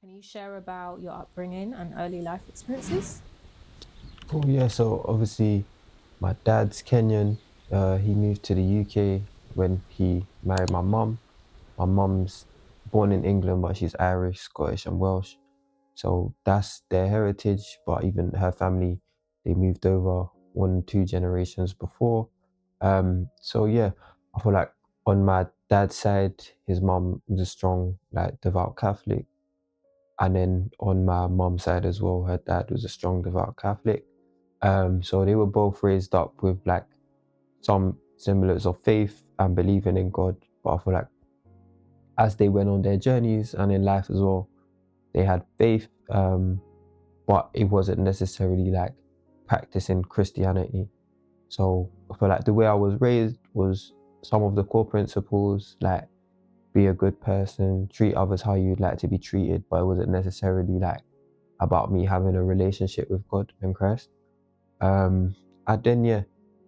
Can you share about your upbringing and early life experiences? Oh yeah, so obviously my dad's Kenyan. He moved to the UK when he married my mum. My mum's born in England, but she's Irish, Scottish, and Welsh. So that's their heritage. But even her family, they moved over 1, 2 generations before. So yeah, I feel like on my dad's side, his mum was a strong, like devout Catholic, and then on my mum's side as well, her dad was a strong devout Catholic. So they were both raised up with like some semblance of faith and believing in God. But I feel like as they went on their journeys and in life as well, they had faith, but it wasn't necessarily like practicing Christianity. So I feel like the way I was raised was some of the core principles, like be a good person, treat others how you'd like to be treated, but it wasn't necessarily like about me having a relationship with God and Christ. And then yeah,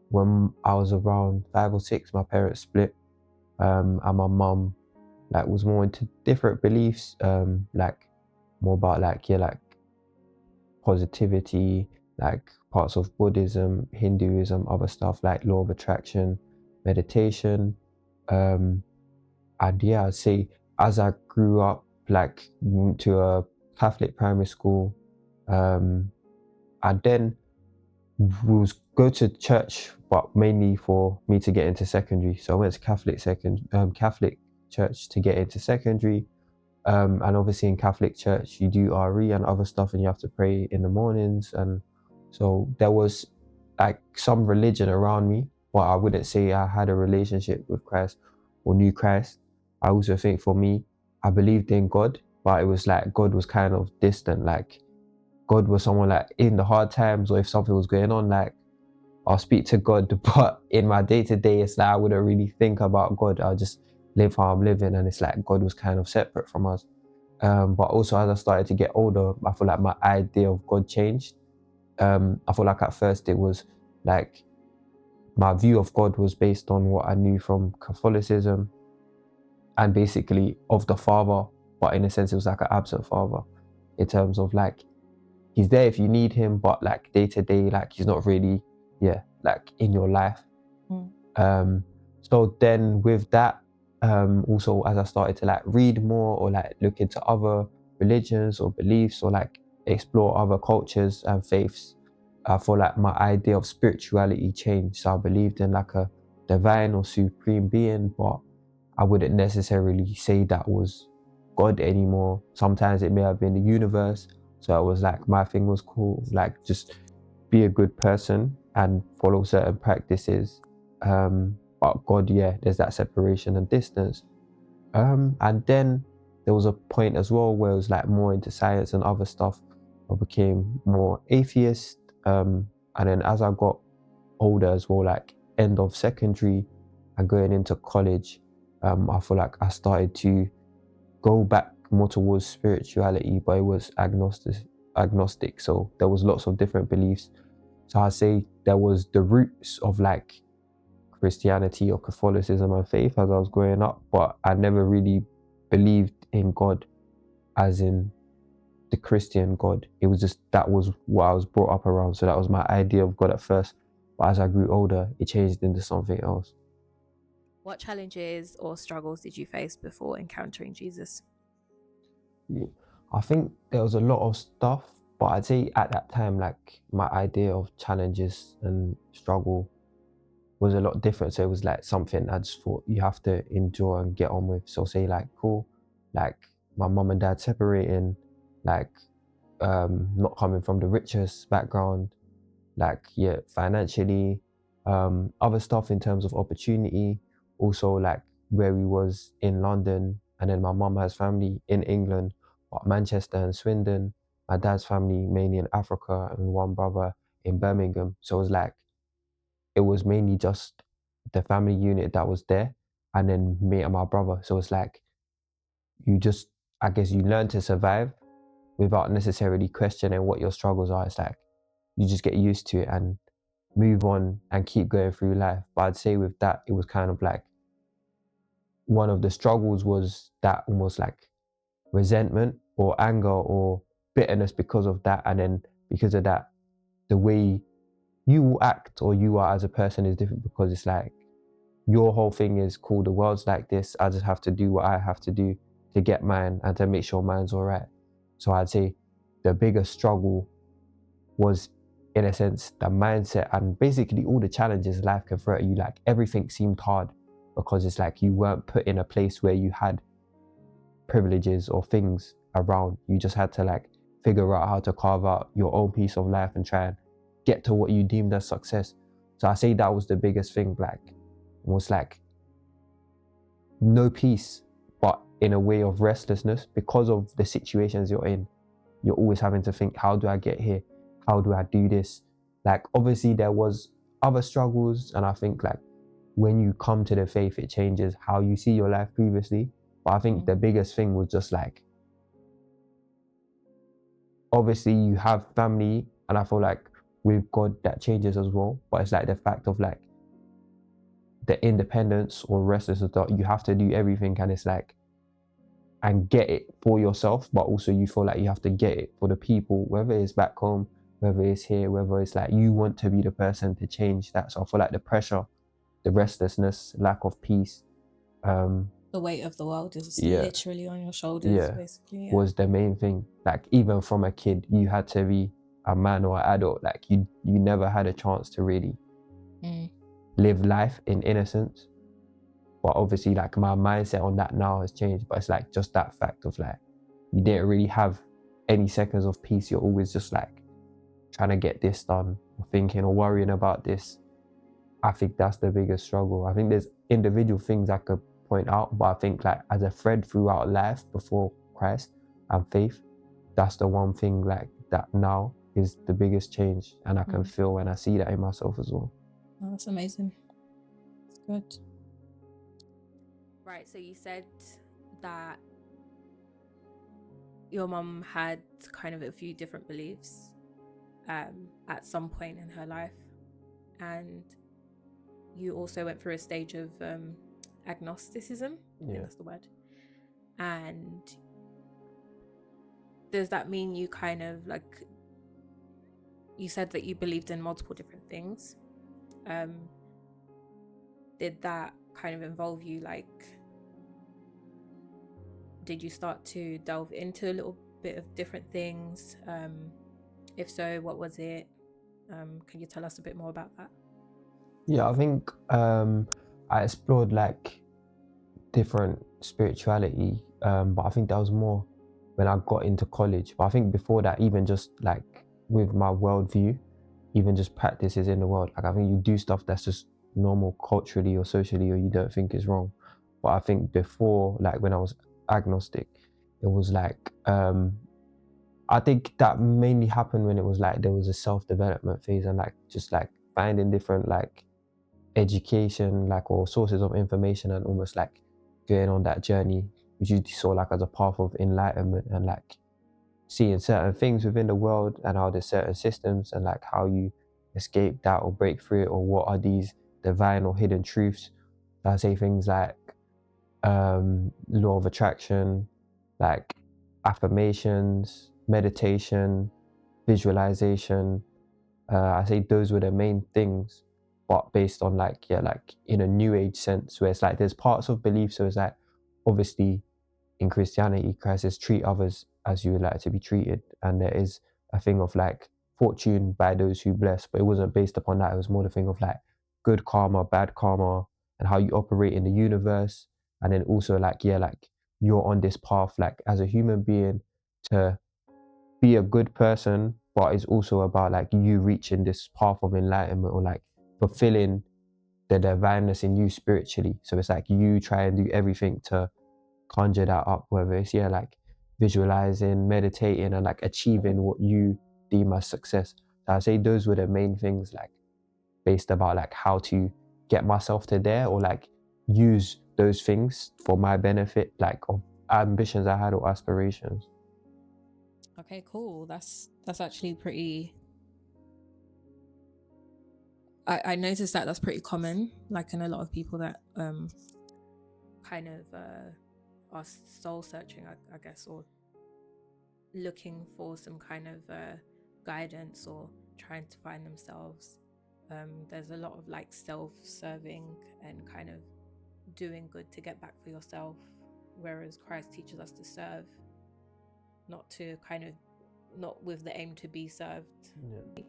when I was around 5 or 6, my parents split, and my mum like was more into different beliefs, like more about like yeah, like positivity, like parts of Buddhism, Hinduism, other stuff like law of attraction, meditation, um, and yeah, I'd say as I grew up, like went to a Catholic primary school, um, and then we was go to church, but mainly for me to get into secondary. So I went to Catholic church to get into secondary. And obviously in Catholic church, you do RE and other stuff, and you have to pray in the mornings. And so there was like some religion around me, but I wouldn't say I had a relationship with Christ or knew Christ. I also think for me, I believed in God, but it was like God was kind of distant. Like God was someone like in the hard times, or if something was going on, like I'll speak to God, but in my day to day, it's like I wouldn't really think about God. I'll just live how I'm living, and it's like God was kind of separate from us. But also, as I started to get older, I feel like my idea of God changed. I feel like at first it was like my view of God was based on what I knew from Catholicism and basically of the Father, but in a sense, it was like an absent Father in terms of like he's there if you need him, but like day to day, like he's not really, yeah, like in your life. Mm. Um, so then with that, also as I started to like read more or like look into other religions or beliefs or like explore other cultures and faiths, I feel like my idea of spirituality changed. So I believed in like a divine or supreme being, but I wouldn't necessarily say that was God anymore. Sometimes it may have been the universe. So it was like my thing was cool, like just be a good person and follow certain practices. But God, yeah, there's that separation and distance. And then there was a point as well where it was like more into science and other stuff. I became more atheist. And then as I got older as well, like end of secondary and going into college, I feel like I started to go back more towards spirituality, but it was agnostic. So there was lots of different beliefs. So I say there was the roots of like Christianity or Catholicism and faith as I was growing up, but I never really believed in God as in the Christian God. It was just that was what I was brought up around. So that was my idea of God at first. But as I grew older, it changed into something else. What challenges or struggles did you face before encountering Jesus? Yeah. I think there was a lot of stuff, but I'd say at that time, like my idea of challenges and struggle was a lot different. So it was like something I just thought you have to endure and get on with. So say like cool, like my mum and dad separating, like not coming from the richest background, like yeah, financially, other stuff in terms of opportunity, also like where we was in London, and then my mum has family in England, but Manchester and Swindon. My dad's family mainly in Africa, and one brother in Birmingham. So it was like it was mainly just the family unit that was there, and then me and my brother. So it's like you just, I guess, you learn to survive without necessarily questioning what your struggles are. It's like you just get used to it and move on and keep going through life. But I'd say with that, it was kind of like one of the struggles was that almost like resentment. or anger or bitterness because of that, and then because of that, the way you will act or you are as a person is different, because it's like your whole thing is cool, the world's like this, I just have to do what I have to do to get mine and to make sure mine's all right. So I'd say the biggest struggle was, in a sense, the mindset and basically all the challenges life can throw at you. Like everything seemed hard because it's like you weren't put in a place where you had privileges or things around. You just had to like figure out how to carve out your own piece of life and try and get to what you deemed as success. So I say that was the biggest thing, like was like no peace, but in a way of restlessness because of the situations you're in. You're always having to think, how do I get here? How do I do this? Like obviously there was other struggles, and I think like when you come to the faith, it changes how you see your life previously. But I think the biggest thing was just like, obviously you have family, and I feel like with God that changes as well. But it's like the fact of like the independence or restlessness that you have to do everything, and it's like, and get it for yourself, but also you feel like you have to get it for the people, whether it's back home, whether it's here, whether it's like you want to be the person to change that. So I feel like the pressure, the restlessness, lack of peace, The weight of the world is yeah, literally on your shoulders, yeah, basically. Yeah. was the main thing. Like even from a kid, you had to be a man or an adult. Like you never had a chance to really live life in innocence. But obviously, like my mindset on that now has changed. But it's like just that fact of like you didn't really have any seconds of peace. You're always just like trying to get this done, or thinking or worrying about this. I think that's the biggest struggle. I think there's individual things I could point out, but I think like as a thread throughout life before Christ and faith, that's the one thing like that now is the biggest change, and I can feel when I see that in myself as well. Oh, that's amazing. It's good. Right. So you said that your mum had kind of a few different beliefs at some point in her life, and you also went through a stage of agnosticism. I think that's the word. And does that mean you kind of like, you said that you believed in multiple different things? Did that kind of involve you, like, did you start to delve into a little bit of different things? If so, what was it? Can you tell us a bit more about that? Yeah, I think I explored like different spirituality, but I think that was more when I got into college. But I think before that, even just like with my worldview, even just practices in the world, like I think you do stuff that's just normal culturally or socially, or you don't think is wrong. But I think before, like when I was agnostic, it was like I think that mainly happened when it was like there was a self-development phase, and like just like finding different like education, like, or sources of information, and almost like going on that journey, which you saw like as a path of enlightenment, and like seeing certain things within the world and how there's certain systems and like how you escape that or break through it, or what are these divine or hidden truths. I say things like law of attraction, like affirmations, meditation, visualization. I say those were the main things, but based on like, yeah, like in a new age sense, where it's like there's parts of belief. So it's like obviously in Christianity, Christ says treat others as you would like to be treated, and there is a thing of like fortune by those who bless, but it wasn't based upon that. It was more the thing of like good karma, bad karma, and how you operate in the universe. And then also like, yeah, like you're on this path like as a human being to be a good person, but it's also about like you reaching this path of enlightenment, or like fulfilling the divineness in you spiritually. So it's like you try and do everything to conjure that up, whether it's, yeah, like visualizing, meditating, and like achieving what you deem as success. So I say those were the main things, like based about like how to get myself to there, or like use those things for my benefit, like of ambitions I had or aspirations. Okay, cool. That's actually pretty. I noticed that that's pretty common, like in a lot of people that kind of are soul searching, I guess, or looking for some kind of guidance or trying to find themselves. There's a lot of like self-serving and kind of doing good to get back for yourself, whereas Christ teaches us to serve, not to kind of, not with the aim to be served. Yeah.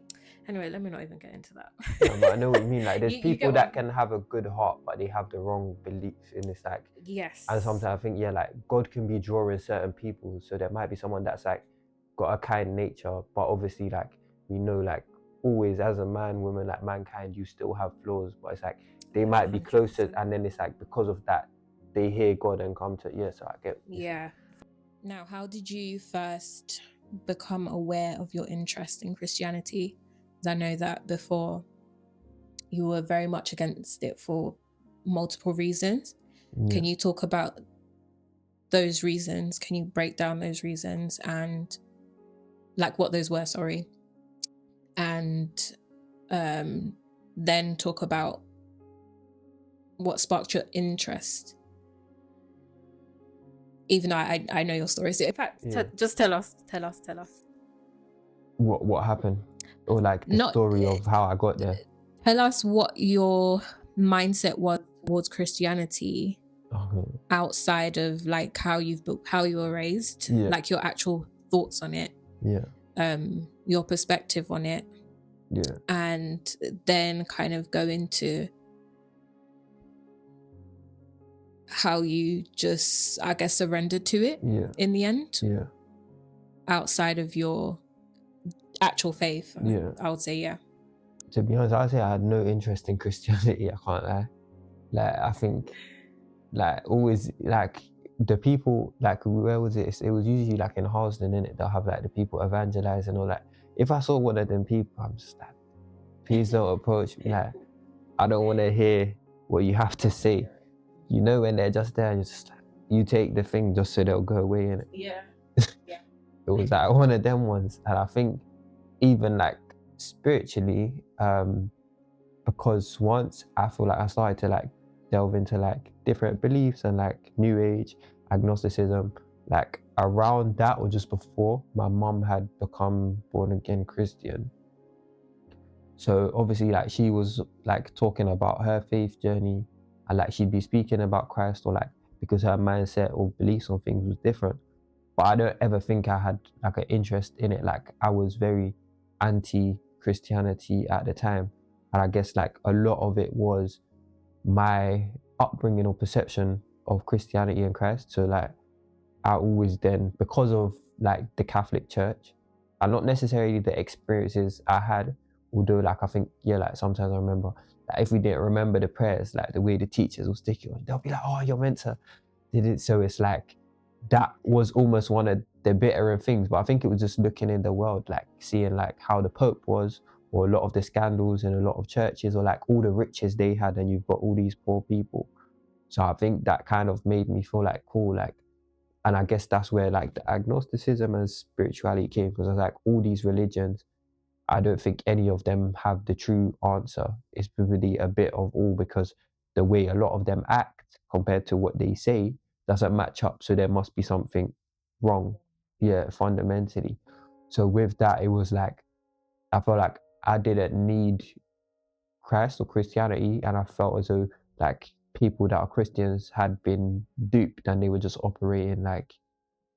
Anyway, let me not even get into that. No, but I know what you mean. Like, there's You people get that what? can have a good heart, but they have the wrong beliefs in this. Like, Yes. and sometimes I think, yeah, like God can be drawing certain people. So there might be someone that's like got a kind nature, but obviously, like, we know, like, always as a man, woman, like mankind, you still have flaws. But it's like they might be closer, 100%. and then it's like because of that, they hear God and come to, yeah. So I get. Yeah. Now, how did you first become aware of your interest in Christianity? Because I know that before you were very much against it for multiple reasons. Yeah. Can you talk about those reasons? Can you break down those reasons and like what those were, sorry? And then talk about what sparked your interest. Even though I know your story. So in fact, just tell us. What happened? Or like the story of how I got there. Tell us what your mindset was towards Christianity outside of like how you were raised, like your actual thoughts on it, your perspective on it, and then kind of go into how you just, I guess, surrendered to it in the end, outside of your actual faith. I would say, yeah. To be honest, I'd say I had no interest in Christianity. I can't lie. Like, I think, like, always, like, the people, like, where was it? It was usually like in Harlesden, innit? They'll have like the people evangelize and all that. If I saw one of them people, I'm just like, please don't approach me. Like, I don't want to hear what you have to say. You know, when they're just there, and you're just like, you take the thing just so they'll go away, innit? Yeah. It was like one of them ones. And I think even like spiritually, because once I feel like I started to like delve into like different beliefs and like new age agnosticism, like around that or just before, my mum had become born again Christian. So obviously, like, she was like talking about her faith journey, and like she'd be speaking about Christ, or like, because her mindset or beliefs on things was different. But I don't ever think I had like an interest in it. Like, I was very anti-Christianity at the time. And I guess like a lot of it was my upbringing or perception of Christianity and Christ. So like, I always then, because of like the Catholic Church, and not necessarily the experiences I had, although like I think, yeah, like sometimes I remember that if we didn't remember the prayers, like the way the teachers will stick you on, they'll be like, oh, you're meant to did it. So it's like, that was almost one of the bitterer things. But I think it was just looking in the world, like seeing like how the Pope was, or a lot of the scandals in a lot of churches, or like all the riches they had, and you've got all these poor people. So I think that kind of made me feel like, cool, like, and I guess that's where like the agnosticism and spirituality came, because I was like, all these religions, I don't think any of them have the true answer. It's probably a bit of all, because the way a lot of them act compared to what they say doesn't match up. So there must be something wrong, fundamentally. So with that, it was like, I felt like I didn't need Christ or Christianity, and I felt as though like people that are Christians had been duped, and they were just operating like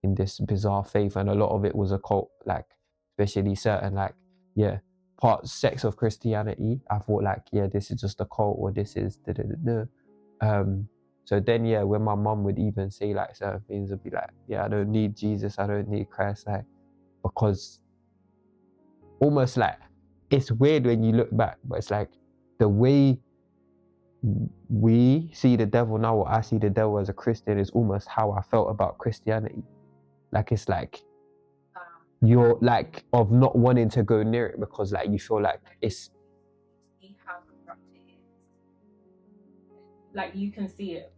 in this bizarre faith, and a lot of it was a cult, like especially certain like sects of Christianity. I thought like, this is just a cult, or this is so then when my mum would even say like certain things, I'd be like, I don't need Jesus, I don't need Christ, like, because almost like, it's weird when you look back, but it's like the way we see the devil now, or I see the devil as a Christian, is almost how I felt about Christianity. Like, it's like you're like of not wanting to go near it, because like you feel like it's how corrupt it is. Like, you can see it.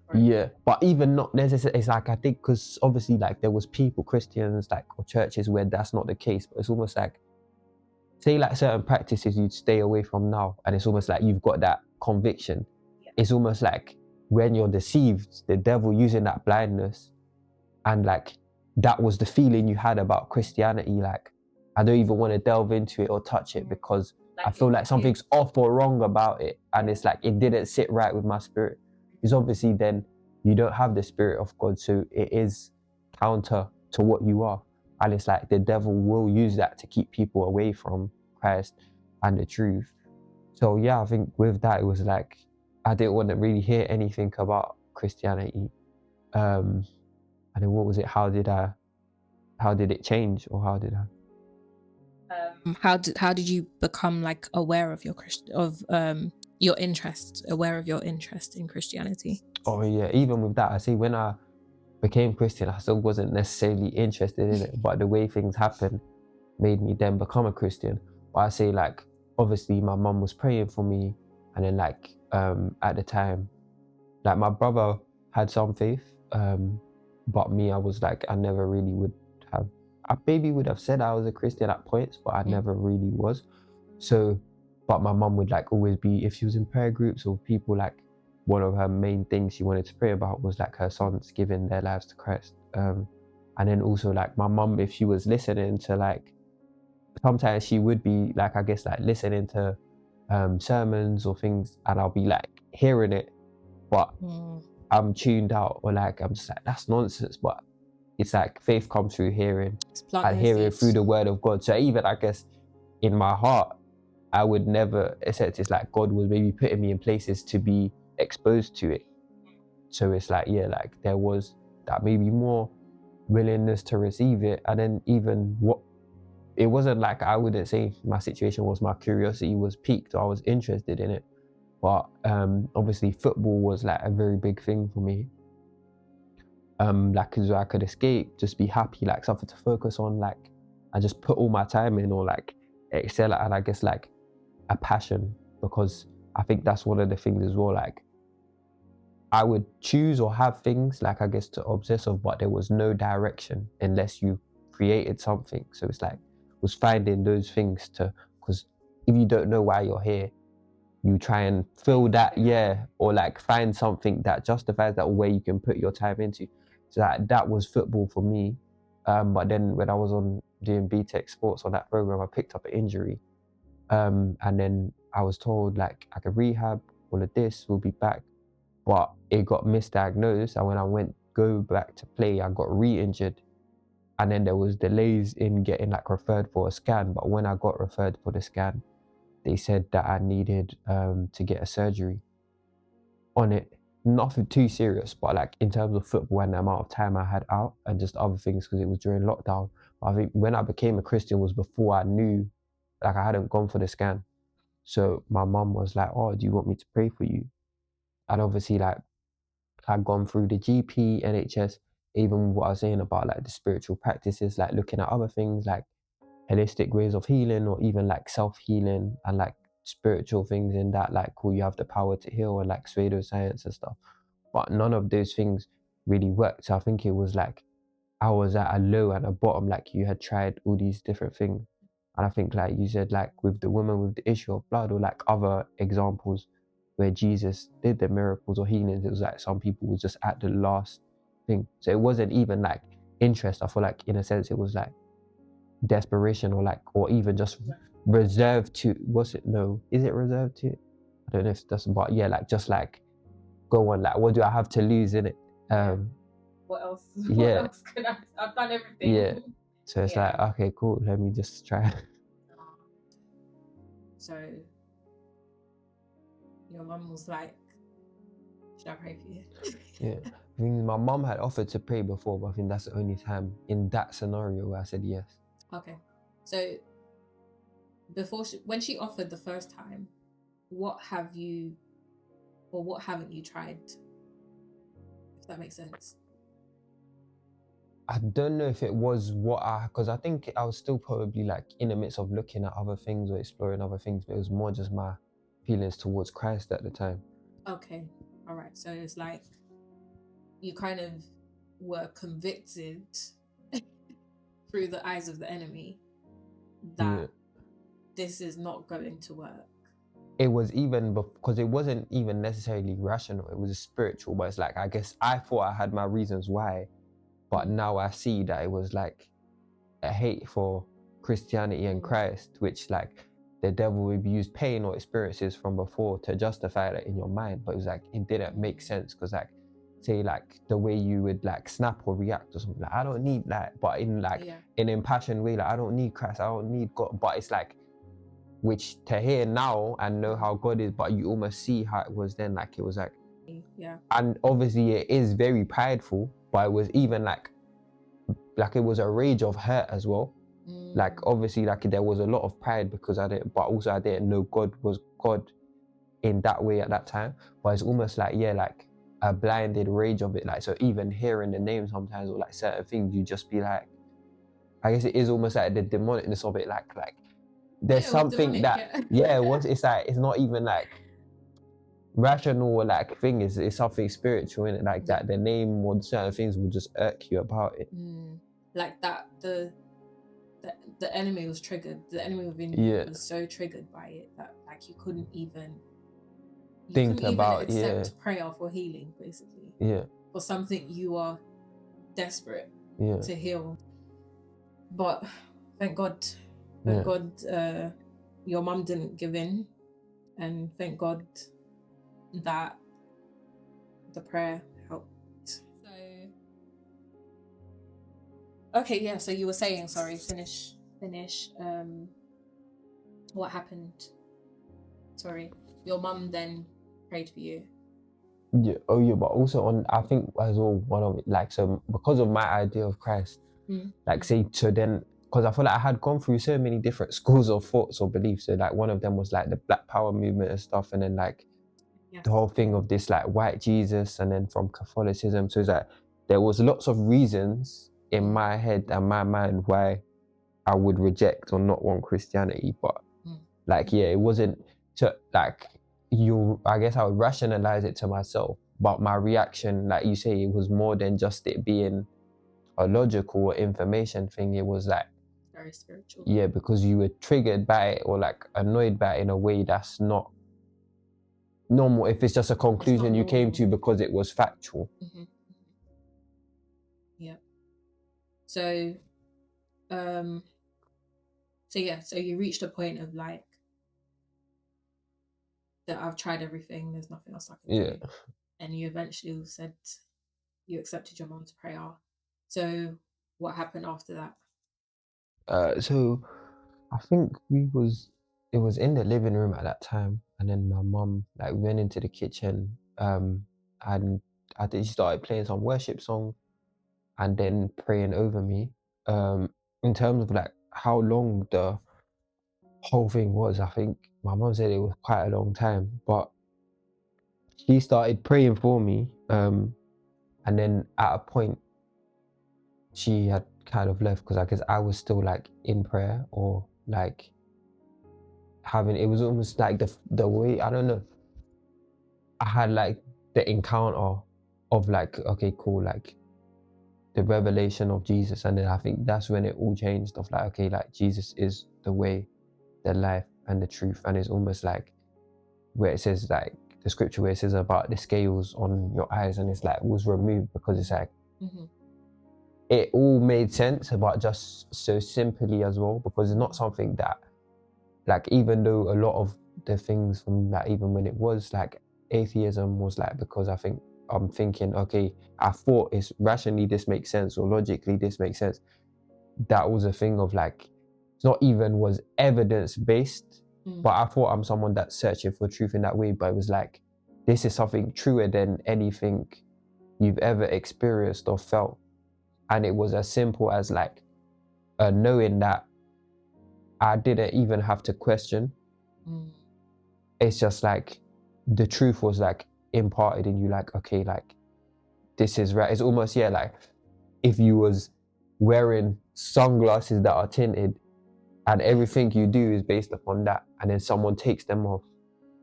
But even not necessarily, it's like, I think because obviously like there was people, Christians, like, or churches where that's not the case, but it's almost like, say like certain practices you'd stay away from now, and it's almost like you've got that conviction. It's almost like when you're deceived, the devil using that blindness, and like that was the feeling you had about Christianity. Like, I don't even want to delve into it or touch it because I feel like something's off or wrong about it, and it's like it didn't sit right with my spirit. Because obviously then you don't have the spirit of God, so it is counter to what you are, and it's like the devil will use that to keep people away from Christ and the truth. So yeah, I think with that it was like I didn't want to really hear anything about Christianity. And then what was it? How did it change, or how did I? How did you become like aware of your interest, aware of your interest in Christianity? Oh yeah, even with that, I see when I became Christian, I still wasn't necessarily interested in it, but the way things happened made me then become a Christian. But I say like obviously my mum was praying for me, and then like at the time, like my brother had some faith, but me, I was like I never really would have. I maybe would have said I was a Christian at points, but I never really was. So, but my mum would like always be, if she was in prayer groups or people, like one of her main things she wanted to pray about was like her sons giving their lives to Christ. And then also like my mum, if she was listening to like, sometimes she would be like, I guess like listening to sermons or things, and I'll be like hearing it, but I'm tuned out, or like I'm just like, that's nonsense. But it's like faith comes through hearing, and hearing through the word of God. So even I guess in my heart, I would never accept it's like God was maybe putting me in places to be exposed to it. So it's like, yeah, like there was that maybe more willingness to receive it. And then even what, it wasn't like, I wouldn't say my situation was my curiosity was piqued, or I was interested in it. But obviously football was like a very big thing for me. Like, cause I could escape, just be happy, like something to focus on, like I just put all my time in, or like excel at, and I guess like a passion, because I think that's one of the things as well. Like I would choose or have things like I guess to obsess of, but there was no direction unless you created something. So it's like was finding those things to, because if you don't know why you're here, you try and fill that, yeah, or like find something that justifies that, way you can put your time into. So that was football for me. But then when I was on doing BTEC sports on that program, I picked up an injury. And then I was told like I could rehab, all of this, we'll be back. But it got misdiagnosed, and when I went go back to play, I got re-injured. And then there was delays in getting like referred for a scan. But when I got referred for the scan, they said that I needed to get a surgery on it. Nothing too serious, but like in terms of football and the amount of time I had out and just other things, because it was during lockdown. But I think when I became a Christian was before I knew, like I hadn't gone for the scan. So my mum was like, oh, do you want me to pray for you? And obviously like I'd gone through the GP, NHS, even what I was saying about like the spiritual practices, like looking at other things like holistic ways of healing, or even like self-healing and like spiritual things in that, like cool, you have the power to heal, and like pseudoscience and stuff. But none of those things really worked. So I think it was like I was at a low and a bottom, like you had tried all these different things. And I think like you said, like with the woman with the issue of blood, or like other examples where Jesus did the miracles or healings, it was like some people was just at the last thing. So it wasn't even like interest. I feel like in a sense it was like desperation, or like, or even just reserved to, was it, no, is it reserved to, I don't know if that's, but yeah, like just like go on, like what do I have to lose in it? What else? Yeah. What else could I've done everything. Yeah. So it's like, okay, cool, let me just try. So your mum was like, should I pray for you? Yeah. I think my mum had offered to pray before, but I think that's the only time in that scenario where I said yes. Okay. So when she offered the first time, what have you, or what haven't you tried? If that makes sense. I don't know if it was because I think I was still probably like in the midst of looking at other things or exploring other things, but it was more just my feelings towards Christ at the time. Okay. All right. So it's like you kind of were convicted through the eyes of the enemy that this is not going to work. It was even because it wasn't even necessarily rational, it was spiritual, but it's like I guess I thought I had my reasons why, but now I see that it was like a hate for Christianity and Christ, which like the devil would use pain or experiences from before to justify that in your mind, but it was like it didn't make sense, because like say like the way you would like snap or react or something, like I don't need that, but in like an impassioned way, like I don't need Christ, I don't need God, but it's like, which to hear now and know how God is, but you almost see how it was then, like it was like, and obviously it is very prideful, but it was even like it was a rage of hurt as well. Like obviously like there was a lot of pride because I didn't, but also I didn't know God was God in that way at that time. But it's almost like, yeah, like a blinded rage of it. Like, so even hearing the name sometimes or like certain things, you just be like, I guess it is almost like the demonicness of it, like there's something demonic, that once it's like, it's not even like rational or like thing, is it's something spiritual in it, like that the name or certain things will just irk you about it. Like that the enemy was triggered, the enemy within you was so triggered by it that like you couldn't even accept prayer for healing, basically, for something you are desperate to heal. But thank God your mum didn't give in, and thank God that the prayer helped. So okay, yeah, so you were saying, sorry, finish what happened. Sorry, your mum then prayed for you. Yeah, but also on, I think as well, one of it, like, so because of my idea of Christ, like say, so then, because I feel like I had gone through so many different schools of thoughts or beliefs. So like one of them was like the Black Power movement and stuff, and then like the whole thing of this like white Jesus, and then from Catholicism. So it's like there was lots of reasons in my head and my mind why I would reject or not want Christianity, but like it wasn't so like I guess I would rationalize it to myself, but my reaction, like you say, it was more than just it being a logical or information thing. It was like very spiritual. Yeah, because you were triggered by it or like annoyed by it in a way that's not normal if it's just a conclusion you came to because it was factual. Yeah. So so you reached a point of like, that I've tried everything, there's nothing else I can do. And you eventually said you accepted your mom's prayer. So what happened after that? So I think it was in the living room at that time, and then my mum like went into the kitchen, and I think she started playing some worship song and then praying over me. In terms of like how long the whole thing was, I think my mum said it was quite a long time, but she started praying for me, and then at a point she had kind of left because I guess I was still like in prayer or like having, it was almost like the way, I don't know, I had like the encounter of like, okay, cool, like the revelation of Jesus, and then I think that's when it all changed, of like, okay, like Jesus is the way, the life and the truth. And it's almost like where it says like the scripture where it says about the scales on your eyes, and it's like was removed, because it's like it all made sense, but just so simply as well, because it's not something that like, even though a lot of the things from that, even when it was like atheism was like, because I think I'm thinking, okay, I thought it's rationally this makes sense or logically this makes sense. That was a thing of like, it's not even was evidence based, but I thought I'm someone that's searching for truth in that way. But it was like, this is something truer than anything you've ever experienced or felt. And it was as simple as like knowing that I didn't even have to question. It's just like the truth was like imparted in you, like, okay, like this is right. It's almost, yeah, like if you was wearing sunglasses that are tinted and everything you do is based upon that, and then someone takes them off,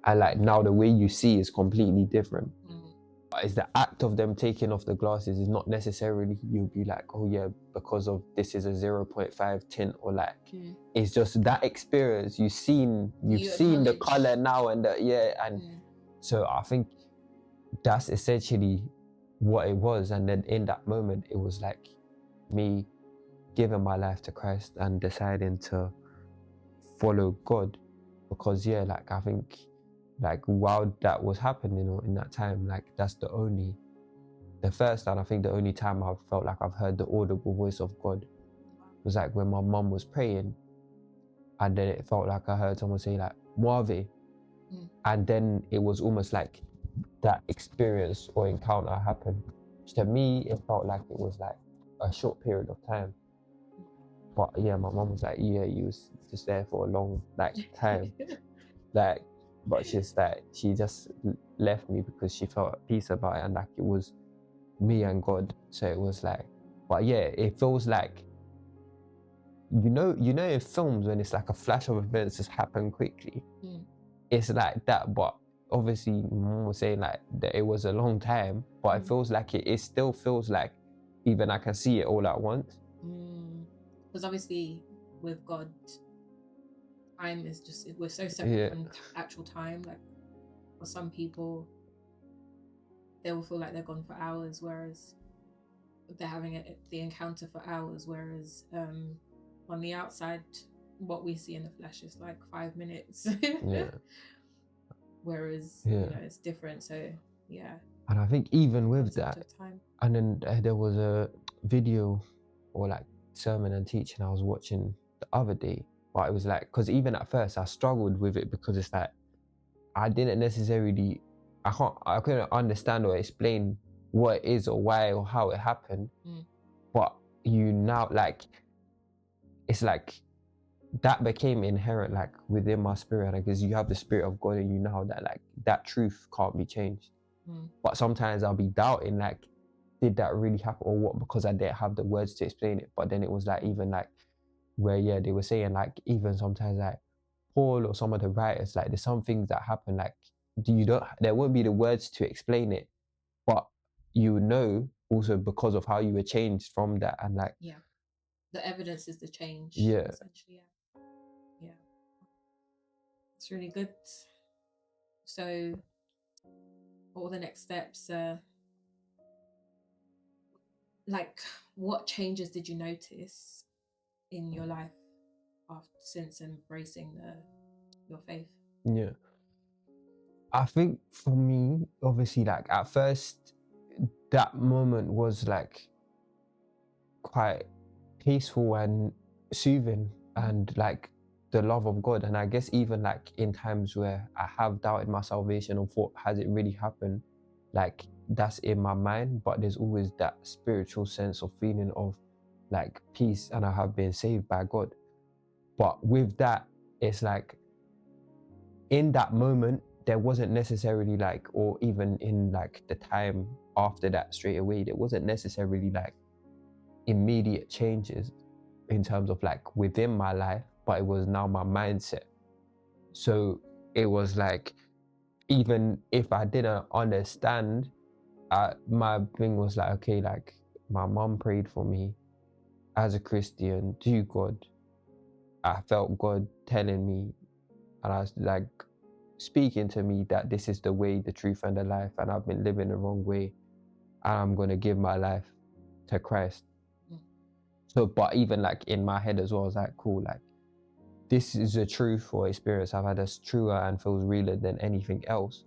and like now the way you see is completely different. But it's the act of them taking off the glasses is not necessarily you'll be like, oh yeah, because of this is a 0.5 tint, or like it's just that experience you've seen the color now and so I think that's essentially what it was. And then in that moment it was like me giving my life to Christ and deciding to follow God. Because yeah, like I think like while that was happening in that time, like that's the first and I think the only time I've felt like I've heard the audible voice of God was like when my mum was praying, and then it felt like I heard someone say like Mwathi, and then it was almost like that experience or encounter happened. To me, it felt like it was like a short period of time, but yeah, my mum was like, yeah, you was just there for a long like time, like, but she's like she just left me because she felt at peace about it, and like it was me and God. So it was like, but yeah, it feels like you know in films when it's like a flash of events just happen quickly, it's like that. But obviously mom was saying like that it was a long time, but it feels like it still feels like even I can see it all at once. Because obviously with God, time is just, we're so separate from actual time. Like for some people, they will feel like they're gone for hours, whereas they're having the encounter for hours, whereas on the outside, what we see in the flesh is like 5 minutes. Whereas you know it's different. So yeah, and I think even with that time. And then there was a video or like sermon and teaching I was watching the other day, but it was like, because even at first I struggled with it because it's like I didn't necessarily I couldn't understand or explain what it is or why or how it happened. But you now like it's like that became inherent like within my spirit, because you have the spirit of God and you know that like that truth can't be changed. But sometimes I'll be doubting like, did that really happen or what, because I didn't have the words to explain it. But then it was like even like where they were saying like even sometimes like Paul or some of the writers, like there's some things that happen like there won't be the words to explain it, but you know also because of how you were changed from that, and like the evidence is the change. Essentially. It's really good. So what were the next steps? Like what changes did you notice in your life since embracing your faith? I think for me, obviously, like at first that moment was like quite peaceful and soothing, and like the love of God. And I guess even like in times where I have doubted my salvation or thought, has it really happened? Like that's in my mind, but there's always that spiritual sense of feeling of like peace, and I have been saved by God. But with that, it's like in that moment, there wasn't necessarily like, or even in like the time after that straight away, there wasn't necessarily like immediate changes in terms of like within my life, but it was now my mindset. So it was like, even if I didn't understand, my thing was like, okay, like my mom prayed for me as a Christian to God. I felt God telling me, and I was like speaking to me that this is the way, the truth, and the life, and I've been living the wrong way, and I'm going to give my life to Christ. So, but even like in my head as well, I was like, cool, like this is a truth or experience I've had that's truer and feels realer than anything else.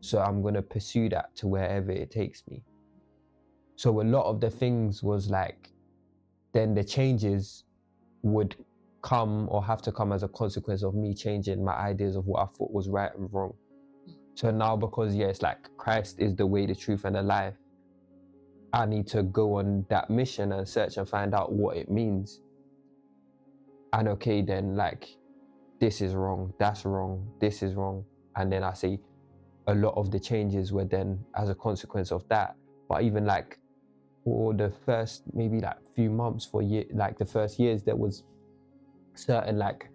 So I'm going to pursue that to wherever it takes me. So a lot of the things was like, then the changes would come or have to come as a consequence of me changing my ideas of what I thought was right and wrong. So now, because it's like Christ is the way, the truth, and the life, I need to go on that mission and search and find out what it means. And okay, then like, this is wrong, that's wrong, this is wrong. And then I see a lot of the changes were then as a consequence of that. But even like for the first maybe like few months, like the first years, there was certain like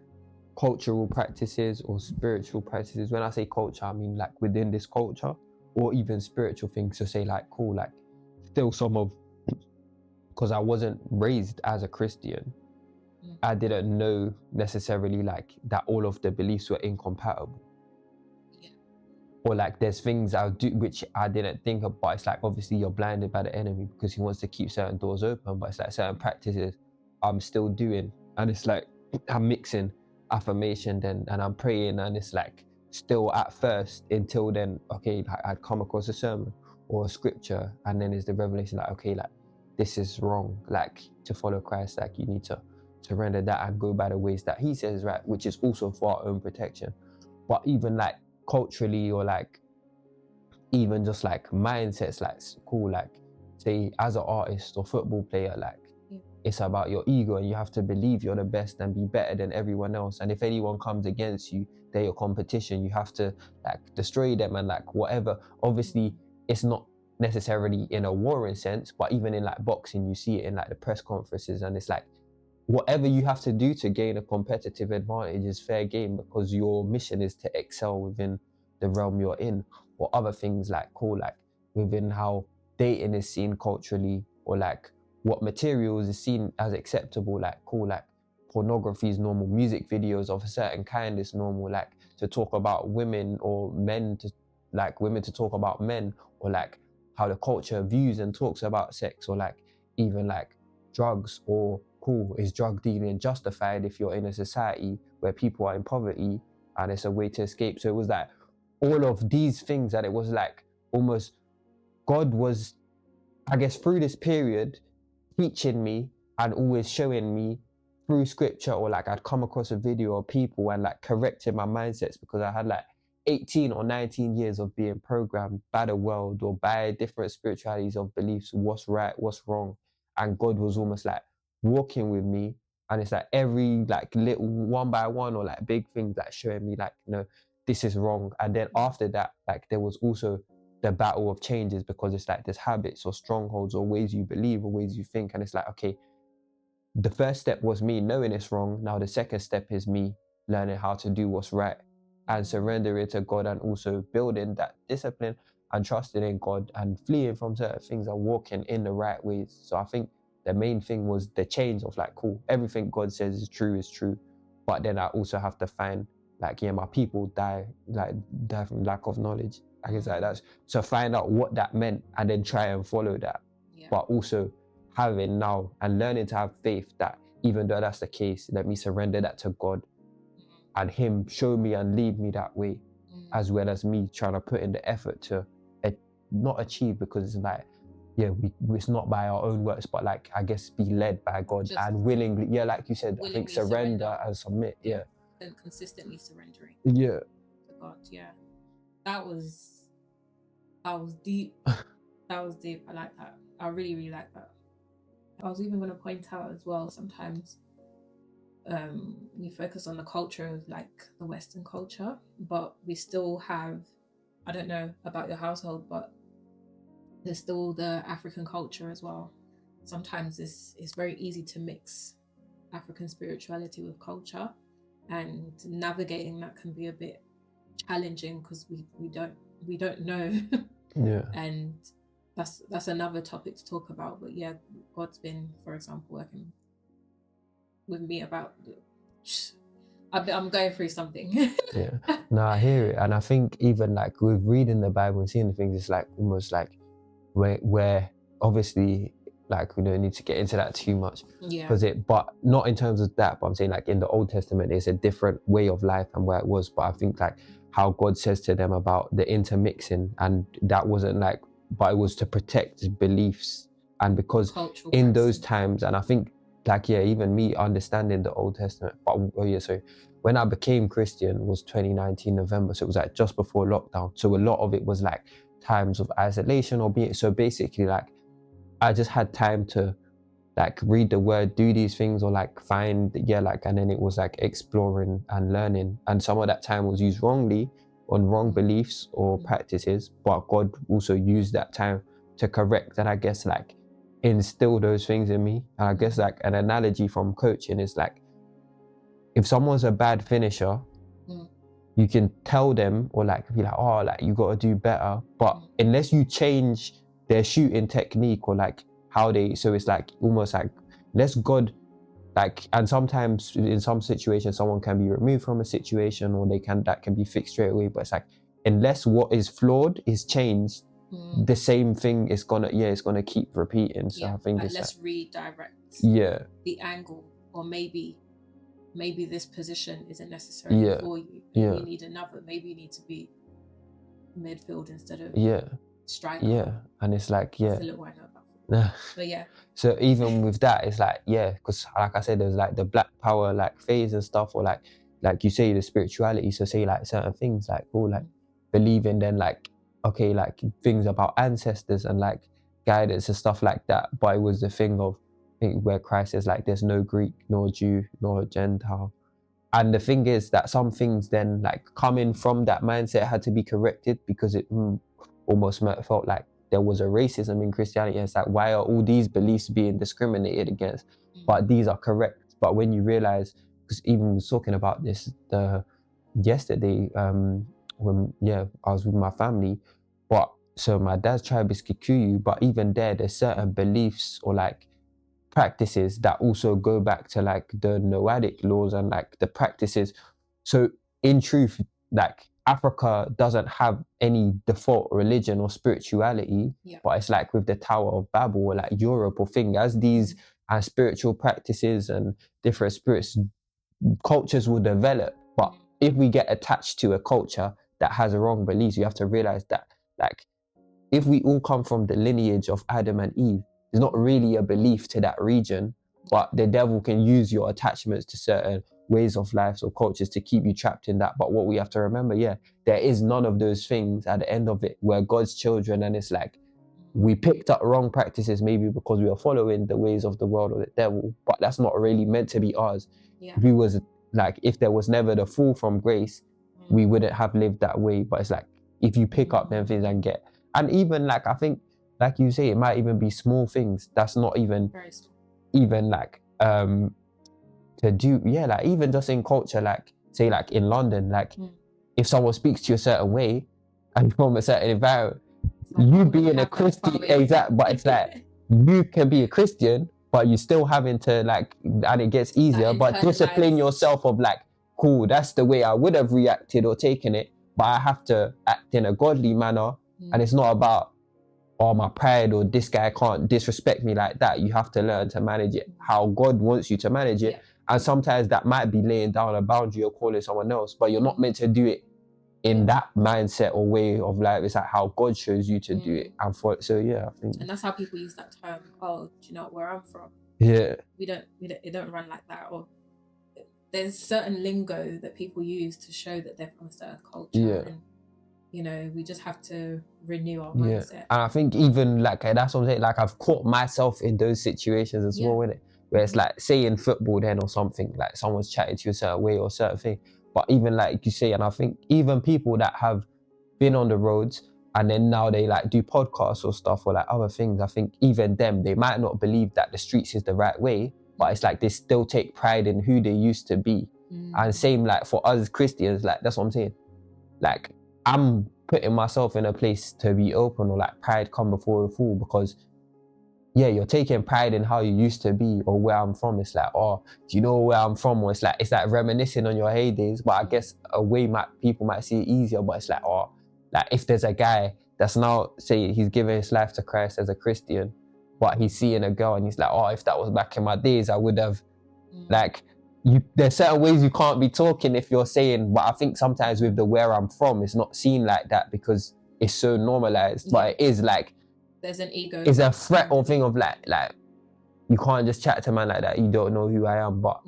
cultural practices or spiritual practices. When I say culture, I mean like within this culture, or even spiritual things. So say like, cool, like still some of, because I wasn't raised as a Christian, I didn't know necessarily like that all of the beliefs were incompatible. or like there's things I'll do which I didn't think of, but it's like obviously you're blinded by the enemy because he wants to keep certain doors open, but it's like certain practices I'm still doing, and it's like I'm mixing affirmation then and I'm praying, and it's like still at first until then, okay, like I'd come across a sermon or a scripture, and then is the revelation like, okay, like this is wrong, like to follow Christ, like you need to surrender that and go by the ways that he says, right, which is also for our own protection. But even like culturally, or like even just like mindsets, like cool, like say as an artist or football player, like it's about your ego, and you have to believe you're the best and be better than everyone else, and if anyone comes against you, they're your competition, you have to like destroy them and like whatever. Obviously it's not necessarily in a warring sense, but even in like boxing you see it in like the press conferences, and it's like whatever you have to do to gain a competitive advantage is fair game, because your mission is to excel within the realm you're in. Or other things like cool, like within how dating is seen culturally, or like what materials is seen as acceptable, like cool, like pornography is normal, music videos of a certain kind is normal, like to talk about women, or men to like women to talk about men, or like how the culture views and talks about sex, or like even like drugs, or cool, is drug dealing justified if you're in a society where people are in poverty and it's a way to escape. So it was like all of these things that it was like almost God was, I guess, through this period teaching me and always showing me through scripture, or like I'd come across a video of people and like correcting my mindsets, because I had like 18 or 19 years of being programmed by the world or by different spiritualities of beliefs, what's right, what's wrong. And God was almost like walking with me, and it's like every like little one by one, or like big things like showing me like, you know, this is wrong. And then after that, like there was also the battle of changes, because it's like there's habits or strongholds or ways you believe or ways you think, and it's like, okay, the first step was me knowing it's wrong, now the second step is me learning how to do what's right and surrender it to God, and also building that discipline and trusting in God and fleeing from certain things and walking in the right ways. So I think the main thing was the change of like, cool, everything God says is true, but then I also have to find like, yeah, my people die from lack of knowledge. I guess like that's, so find out what that meant and then try and follow that. But also having now and learning to have faith that even though that's the case, let me surrender that to God and him show me and lead me that way, as well as me trying to put in the effort to not achieve, because it's like, yeah, it's not by our own works, but like I guess be led by God and willingly, yeah, like you said, I think surrender and submit, and consistently surrendering to God. That was deep. That was deep. I like that. I really, really like that. I was even going to point out as well, sometimes we focus on the culture of like the Western culture, but we still have, I don't know about your household, but there's still the African culture as well. Sometimes it's very easy to mix African spirituality with culture, and navigating that can be a bit challenging because we don't know. And that's another topic to talk about. But yeah, God's been, for example, working with me about I'm going through something. No, I hear it. And I think even like with reading the Bible and seeing the things, it's like almost like where obviously like we don't need to get into that too much, but not in terms of that, but I'm saying like in the Old Testament it's a different way of life and where it was. But I think like how God says to them about the intermixing, and that wasn't like, but it was to protect beliefs, and because cultural in those times, and I think like, yeah, even me understanding the Old Testament, but so when I became Christian was 2019 November, so it was like just before lockdown, so a lot of it was like times of isolation or being, so basically like I just had time to like read the word, do these things, or like find, like, and then it was like exploring and learning, and some of that time was used wrongly on wrong beliefs or practices, but God also used that time to correct and I guess like instill those things in me. And I guess like an analogy from coaching is like, if someone's a bad finisher, you can tell them or like be like, oh, like you got to do better, but unless you change their shooting technique or like how they, so it's like almost like unless God like, and sometimes in some situations someone can be removed from a situation, or that can be fixed straight away, but it's like unless what is flawed is changed, the same thing is it's gonna keep repeating. So I think like, it's let's redirect the angle, or maybe this position isn't necessarily for you. Maybe you need another. Maybe you need to be midfield instead of striker. And it's like That's a little I know about football. But yeah. So even with that, it's like because like I said, there's like the black power like phase and stuff, or like you say, the spirituality. So say like certain things like believing then like like things about ancestors and like guidance and stuff like that. But it was the thing of where Christ is like there's no Greek nor Jew nor Gentile. And the thing is that some things then like coming from that mindset had to be corrected, because it almost felt like there was a racism in Christianity. It's like, why are all these beliefs being discriminated against? But these are correct. But when you realize, because even was talking about this yesterday, when I was with my family, but so my dad's tribe is Kikuyu, but even there's certain beliefs or like practices that also go back to like the Noahic laws and like the practices. So in truth, like Africa doesn't have any default religion or spirituality, but it's like with the Tower of Babel or like Europe or thing, as these spiritual practices and different spirits, cultures will develop. But if we get attached to a culture that has wrong beliefs, you have to realize that like if we all come from the lineage of Adam and Eve, there's not really a belief to that region, but the devil can use your attachments to certain ways of life or cultures to keep you trapped in that. But what we have to remember, there is none of those things at the end of it. We're God's children, and it's like we picked up wrong practices maybe because we are following the ways of the world or the devil, but that's not really meant to be ours. If there was never the fall from grace, we wouldn't have lived that way. But it's like if you pick up them things and even like I think like you say, it might even be small things that's not even like to do like even just in culture, like say like in London, like if someone speaks to you a certain way and from a certain environment, you being a Christian, but it's like you can be a Christian but you still having to like, and it gets easier, but discipline yourself of like, cool, that's the way I would have reacted or taken it, but I have to act in a godly manner. And it's not about my pride or this guy can't disrespect me like that. You have to learn to manage it how God wants you to manage it. And sometimes that might be laying down a boundary or calling someone else, but you're not meant to do it in that mindset or way of life. It's like how God shows you to do it. And I think, and that's how people use that term. Oh, do you know where I'm from? It don't run like that. Or there's certain lingo that people use to show that they're from a certain culture. And we just have to renew our mindset. And I think even like that's what I'm saying, like I've caught myself in those situations as well, innit? Where it's like, say in football then or something, like someone's chatting to you a certain way or a certain thing. But even like you say, and I think even people that have been on the roads and then now they like do podcasts or stuff or like other things, I think even them, they might not believe that the streets is the right way, but it's like they still take pride in who they used to be. And same like for us Christians, like that's what I'm saying. Like I'm putting myself in a place to be open, or like pride come before the fall, because you're taking pride in how you used to be or where I'm from. It's like, oh, do you know where I'm from? Or it's like reminiscing on your heydays. But I guess a way people might see it easier, but it's like, oh, like if there's a guy that's now say he's giving his life to Christ as a Christian, but he's seeing a girl and he's like, oh, if that was back in my days, I would have like, there's certain ways you can't be talking if you're saying, but I think sometimes with the where I'm from, it's not seen like that because it's so normalized. But it is like there's an ego. It's a threat or thing of like you can't just chat to a man like that. You don't know who I am, but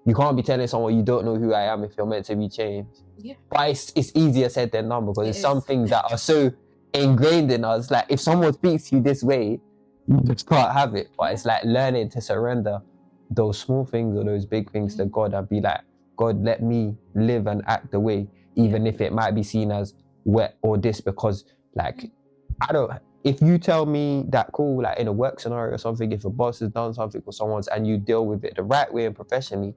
you can't be telling someone you don't know who I am if you're meant to be changed. But it's easier said than done, because it's some things that are so ingrained in us. Like if someone speaks to you this way, you just can't have it. But it's like learning to surrender those small things or those big things to God and be like, God, let me live and act the way, even if it might be seen as wet or this, because like if you tell me that, cool, like in a work scenario or something, if a boss has done something for someone's and you deal with it the right way and professionally,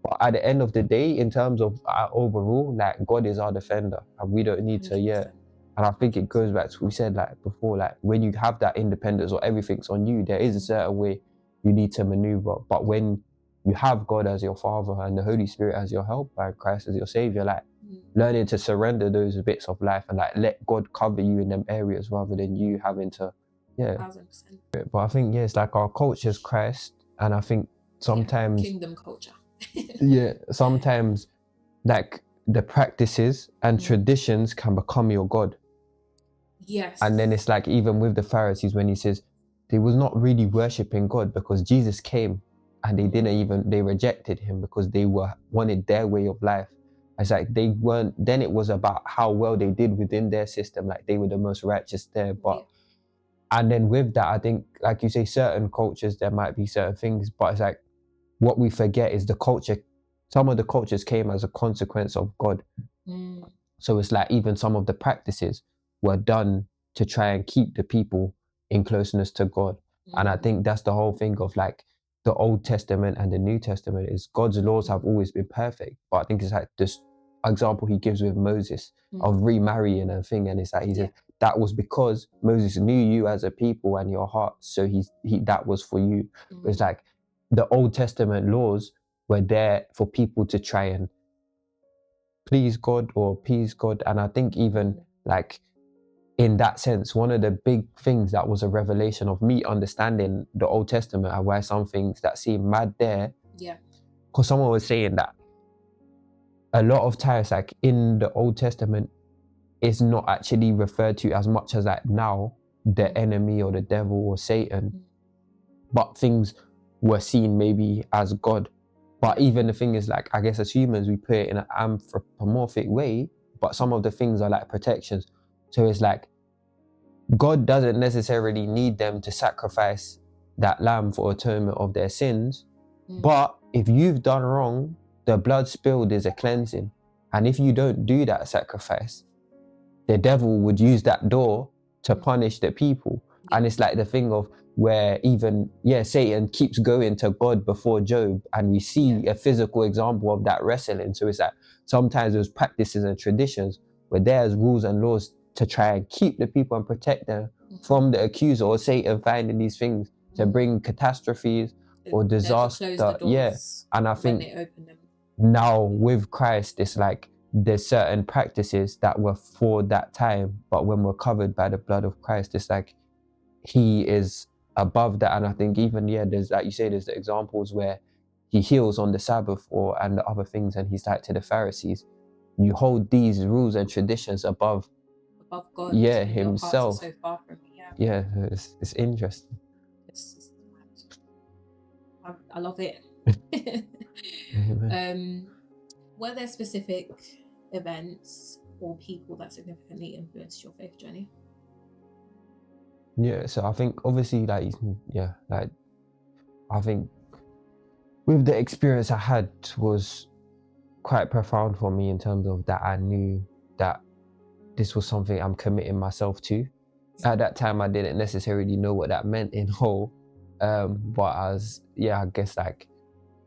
but at the end of the day, in terms of our overall, like God is our defender and we don't need 100%. to, and I think it goes back to what we said like before, like when you have that independence or everything's on you, there is a certain way you need to maneuver. But when you have God as your Father and the Holy Spirit as your helper and Christ as your Savior, like learning to surrender those bits of life and like let God cover you in them areas rather than you having to 1,000%. But I think it's like our culture's Christ, and I think sometimes kingdom culture. sometimes like the practices and traditions can become your God. Yes. And then it's like even with the Pharisees when he says they was not really worshiping God because Jesus came and they rejected him because they wanted their way of life. It's like they weren't, then it was about how well they did within their system, like they were the most righteous there. But and then with that, I think, like you say, certain cultures, there might be certain things, but it's like what we forget is the culture. Some of the cultures came as a consequence of God. So it's like even some of the practices were done to try and keep the people in closeness to God. And I think that's the whole thing of like the Old Testament and the New Testament is God's laws have always been perfect. But I think it's like this example he gives with Moses of remarrying and thing. And it's like he says that was because Moses knew you as a people and your heart. So he that was for you. But it's like the Old Testament laws were there for people to try and please God or appease God. And I think even like in that sense, one of the big things that was a revelation of me understanding the Old Testament and why some things that seem mad there. Because someone was saying that a lot of times, like in the Old Testament, it's not actually referred to as much as like now, the enemy or the devil or Satan, but things were seen maybe as God. But even the thing is, like, I guess as humans, we put it in an anthropomorphic way, but some of the things are like protections. So it's like, God doesn't necessarily need them to sacrifice that lamb for atonement of their sins. But if you've done wrong, the blood spilled is a cleansing. And if you don't do that sacrifice, the devil would use that door to punish the people. And it's like the thing of where even, Satan keeps going to God before Job. And we see a physical example of that wrestling. So it's like sometimes those practices and traditions where there's rules and laws to try and keep the people and protect them from the accuser or Satan finding these things to bring catastrophes or disaster. And I think now with Christ, it's like there's certain practices that were for that time, but when we're covered by the blood of Christ, it's like he is above that. And I think even there's, like you say, there's the examples where he heals on the Sabbath or and the other things, and he's like to the Pharisees, you hold these rules and traditions above God, himself. So far from me. It's interesting. I love it. Were there specific events or people that significantly influenced your faith journey? So I think obviously like I think with the experience I had was quite profound for me in terms of that I knew that this was something I'm committing myself to. At that time I didn't necessarily know what that meant in whole, but as I guess like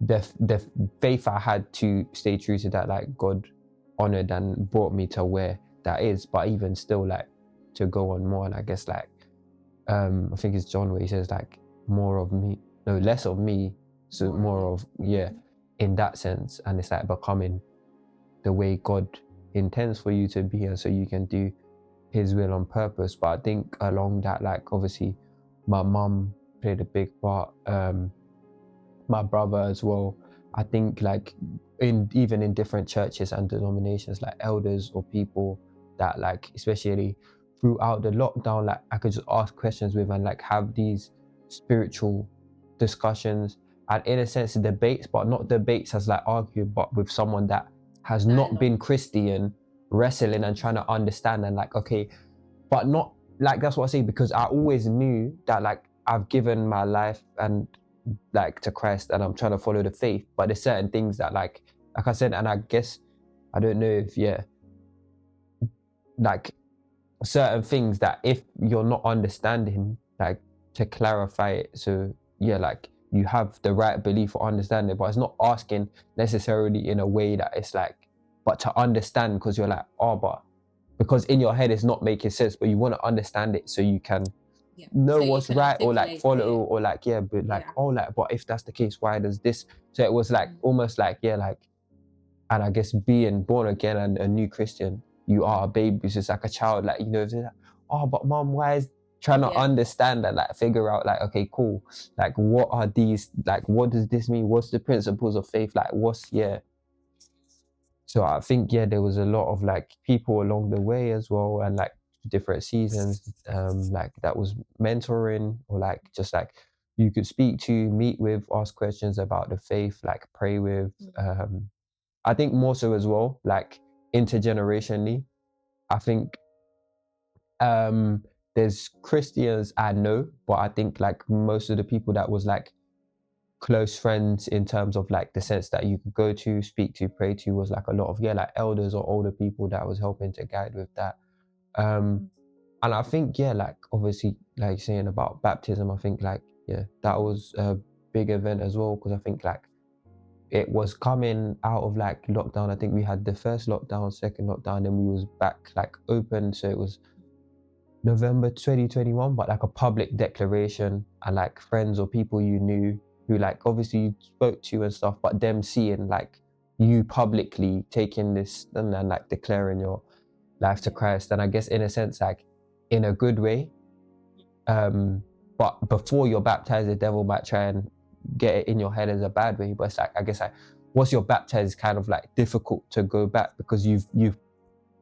the faith I had to stay true to that, like God honored and brought me to where that is. But even still, like to go on more, and I guess like I think it's John where he says like less of me, so more of in that sense. And it's like becoming the way God intends for you to be, and so you can do his will on purpose. But I think along that, like obviously my mum played a big part, my brother as well. I think like even in different churches and denominations, like elders or people that like, especially throughout the lockdown, like I could just ask questions with and like have these spiritual discussions and in a sense debates, but not debates as like arguing, but with someone that has not been Christian, wrestling and trying to understand and like, okay, but not like, that's what I say, because I always knew that like I've given my life and like to Christ and I'm trying to follow the faith, but there's certain things that like I said, and I guess I don't know if like certain things that if you're not understanding, like to clarify it, so like you have the right belief or understanding, but it's not asking necessarily in a way that it's like, but to understand, because you're like, but because in your head it's not making sense, but you want to understand it so you can know so what's right or like follow or like but like but if that's the case, why does this? So it was like almost like like And I guess being born again and a new Christian, you are a baby. It's just like a child, like, it's like, oh, but mom, why is trying to Yeah. understand and like figure out like, okay, cool. Like, what are these, like, what does this mean? What's the principles of faith? Like, so I think, there was a lot of like people along the way as well, and like different seasons, like that was mentoring, or like just like you could speak to, meet with, ask questions about the faith, like pray with. I think more so as well, like intergenerationally. I think there's Christians I know, but I think like most of the people that was like close friends in terms of like the sense that you could go to, speak to, pray to, was like a lot of like elders or older people that was helping to guide with that. And I think like obviously like saying about baptism, I think like that was a big event as well, because I think like it was coming out of like lockdown. I think we had the first lockdown, second lockdown, then we was back like open. So it was November 2021, but like a public declaration, and like friends or people you knew who like obviously you spoke to and stuff, but them seeing like you publicly taking this and then like declaring your life to Christ. And I guess in a sense, like in a good way. But before you're baptized, the devil might try and get it in your head as a bad way. But it's like, I guess like once you're baptized, it's kind of like difficult to go back, because you've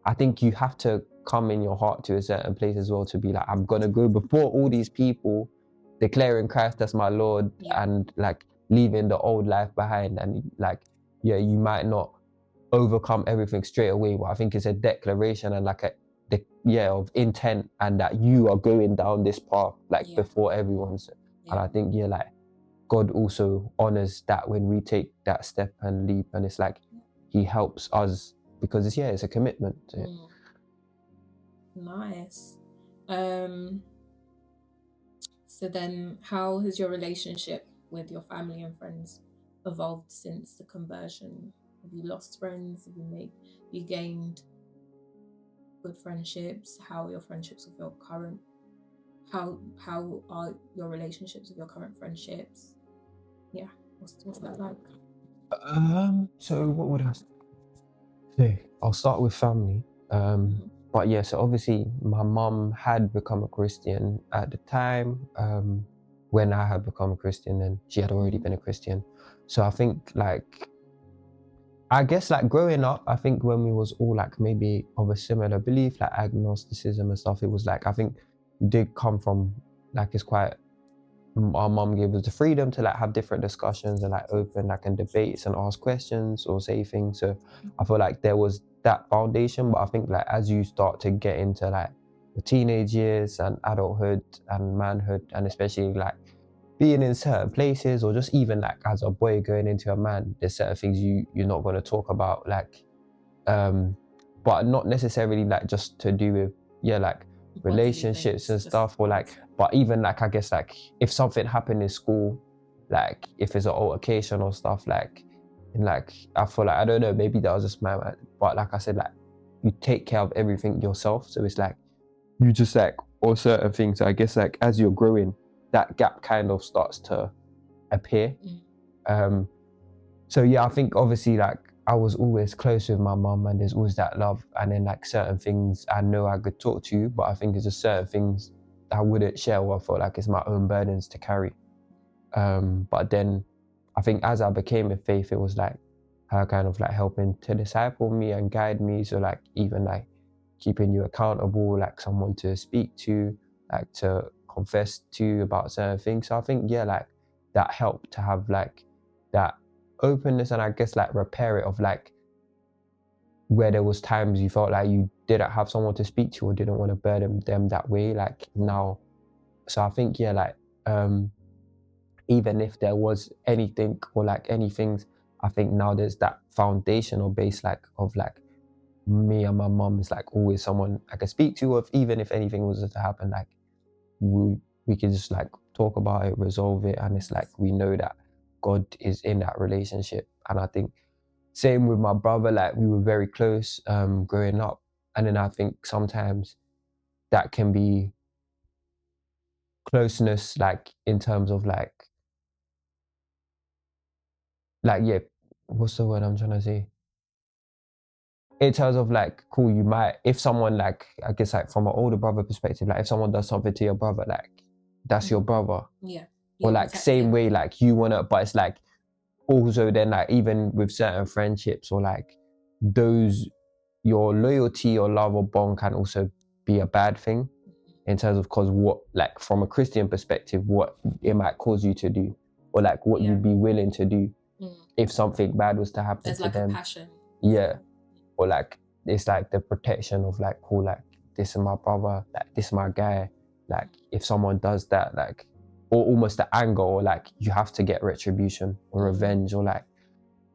I think you have to come in your heart to a certain place as well to be like, I'm gonna go before all these people, declaring Christ as my Lord, Yeah. and like leaving the old life behind. And like, you might not overcome everything straight away, but I think it's a declaration and like of intent, and that you are going down this path like Yeah. before everyone's. And Yeah. I think like God also honors that when we take that step and leap, and it's like he helps us, because it's a commitment to it. Nice. So then how has your relationship with your family and friends evolved since the conversion? Have you lost friends? You gained good friendships? How are your friendships with your current how are your relationships with your current friendships? Yeah. What's that like? So what would I say? I'll start with family. But so obviously my mum had become a Christian at the time, when I had become a Christian, and she had already been a Christian. So I think like, I guess like growing up, I think when we was all like maybe of a similar belief, like agnosticism and stuff, it was like, I think we did come from like, it's quite, our mum gave us the freedom to like have different discussions and like open like and debates and ask questions or say things. So I feel like there was that foundation. But I think like as you start to get into like the teenage years and adulthood and manhood, and especially like being in certain places, or just even like as a boy going into a man, there's certain things you're not going to talk about, like but not necessarily like just to do with like Bodily relationships things, and just stuff, or like, but even like, I guess like if something happened in school, like if it's an altercation or stuff, like, and like I feel like, I don't know, maybe that was just but like I said, like you take care of everything yourself. So it's like you just like, or certain things, I guess like as you're growing, that gap kind of starts to appear. So I think obviously like I was always close with my mum, and there's always that love. And then like certain things I know I could talk to you, but I think it's just certain things I wouldn't share, or I felt like it's my own burdens to carry. But then I think as I became a faith, it was like her kind of like helping to disciple me and guide me. So like even like keeping you accountable, like someone to speak to, like to confess to about certain things. So I think like that helped to have like that openness, and I guess like repair it of like where there was times you felt like you didn't have someone to speak to, or didn't want to burden them that way, like now. So I think like even if there was anything or like any things, I think now there's that foundation or base like of like me and my mum is like always someone I can speak to, if even if anything was to happen, like we can just like talk about it, resolve it, and it's like we know that God is in that relationship. And I think same with my brother, like we were very close growing up. And then I think sometimes that can be closeness, like in terms of like what's the word I'm trying to say? in terms of like, cool, you might, if someone like, I guess like from an older brother perspective, like if someone does something to your brother, like that's your brother. Yeah. Or like same way, like you wanna, but it's like also then like even with certain friendships or like those, your loyalty or love or bond can also be a bad thing in terms of, cause what, like from a Christian perspective, what it might cause you to do, or like what you'd be willing to do if something bad was to happen There's to like them. a passion. Yeah. Or like it's like the protection of like, cool, like this is my brother, like this is my guy, like if someone does that, like, or almost the anger, or like you have to get retribution or revenge, or like,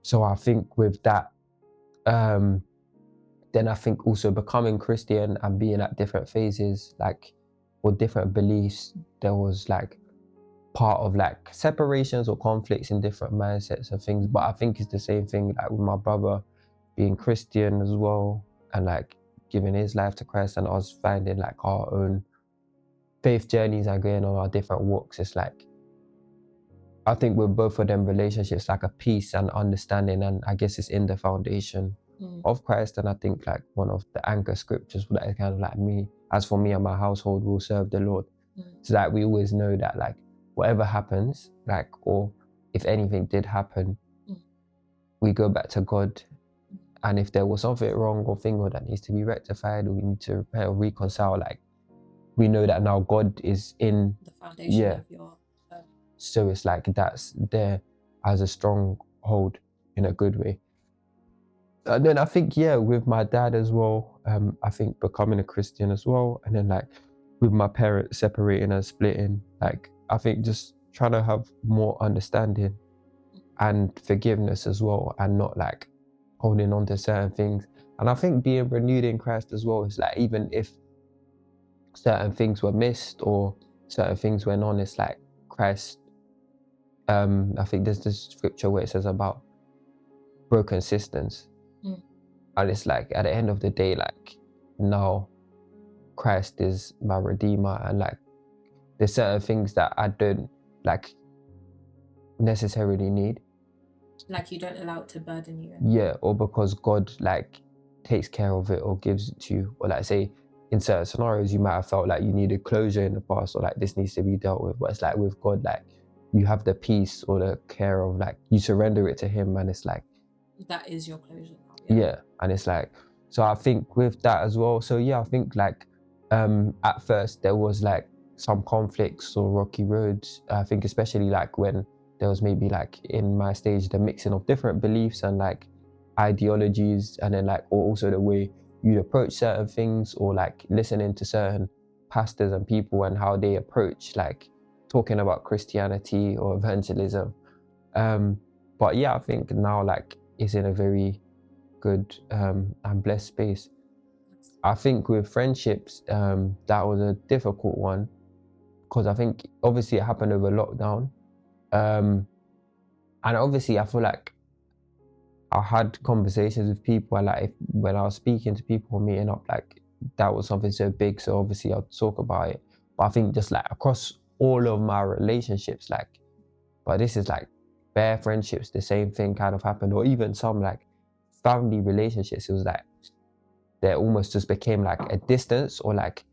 so I think with that, then I think also becoming Christian and being at different phases, like, or different beliefs, there was like part of like separations or conflicts in different mindsets and things. But I think it's the same thing like with my brother being Christian as well, and like giving his life to Christ, and us finding like our own faith journeys and going on our different walks. It's like, I think with both of them relationships, like a peace and understanding, and I guess it's in the foundation of Christ. And I think like one of the anchor scriptures that is kind of like, me, as for me and my household will serve the Lord. So that we always know that like whatever happens, like, or if anything did happen, we go back to God. And if there was something wrong or thing or that needs to be rectified, or we need to repair or reconcile, like we know that now God is in the foundation of your so it's like that's there as a strong hold in a good way. And then I think with my dad as well, I think becoming a Christian as well, and then like with my parents separating and splitting, like I think just trying to have more understanding and forgiveness as well, and not like holding on to certain things. And I think being renewed in Christ as well is like, even if certain things were missed or certain things went on, it's like Christ, I think there's this scripture where it says about broken systems, and it's like at the end of the day, like now Christ is my redeemer, and like there's certain things that I don't like necessarily need, like you don't allow it to burden you. Or because God like takes care of it or gives it to you, or like say in certain scenarios you might have felt like you needed closure in the past, or like this needs to be dealt with, but it's like with God, like you have the peace or the care of like you surrender it to him, and it's like that is your closure now. And it's like, so I think with that as well, so I think like at first there was like some conflicts or rocky roads. I think especially like when there was maybe like in my stage the mixing of different beliefs and like ideologies, and then like, or also the way you approach certain things, or like listening to certain pastors and people and how they approach like talking about Christianity or evangelism. But I think now like it's in a very good and blessed space. I think with friendships, that was a difficult one, because I think obviously it happened over lockdown, and obviously I feel like I had conversations with people, and like when I was speaking to people, meeting up, like that was something so big, so obviously I'll talk about it. But I think just like across all of my relationships, like, but this is like bare friendships, the same thing kind of happened, or even some like family relationships, it was like there almost just became like a distance, or like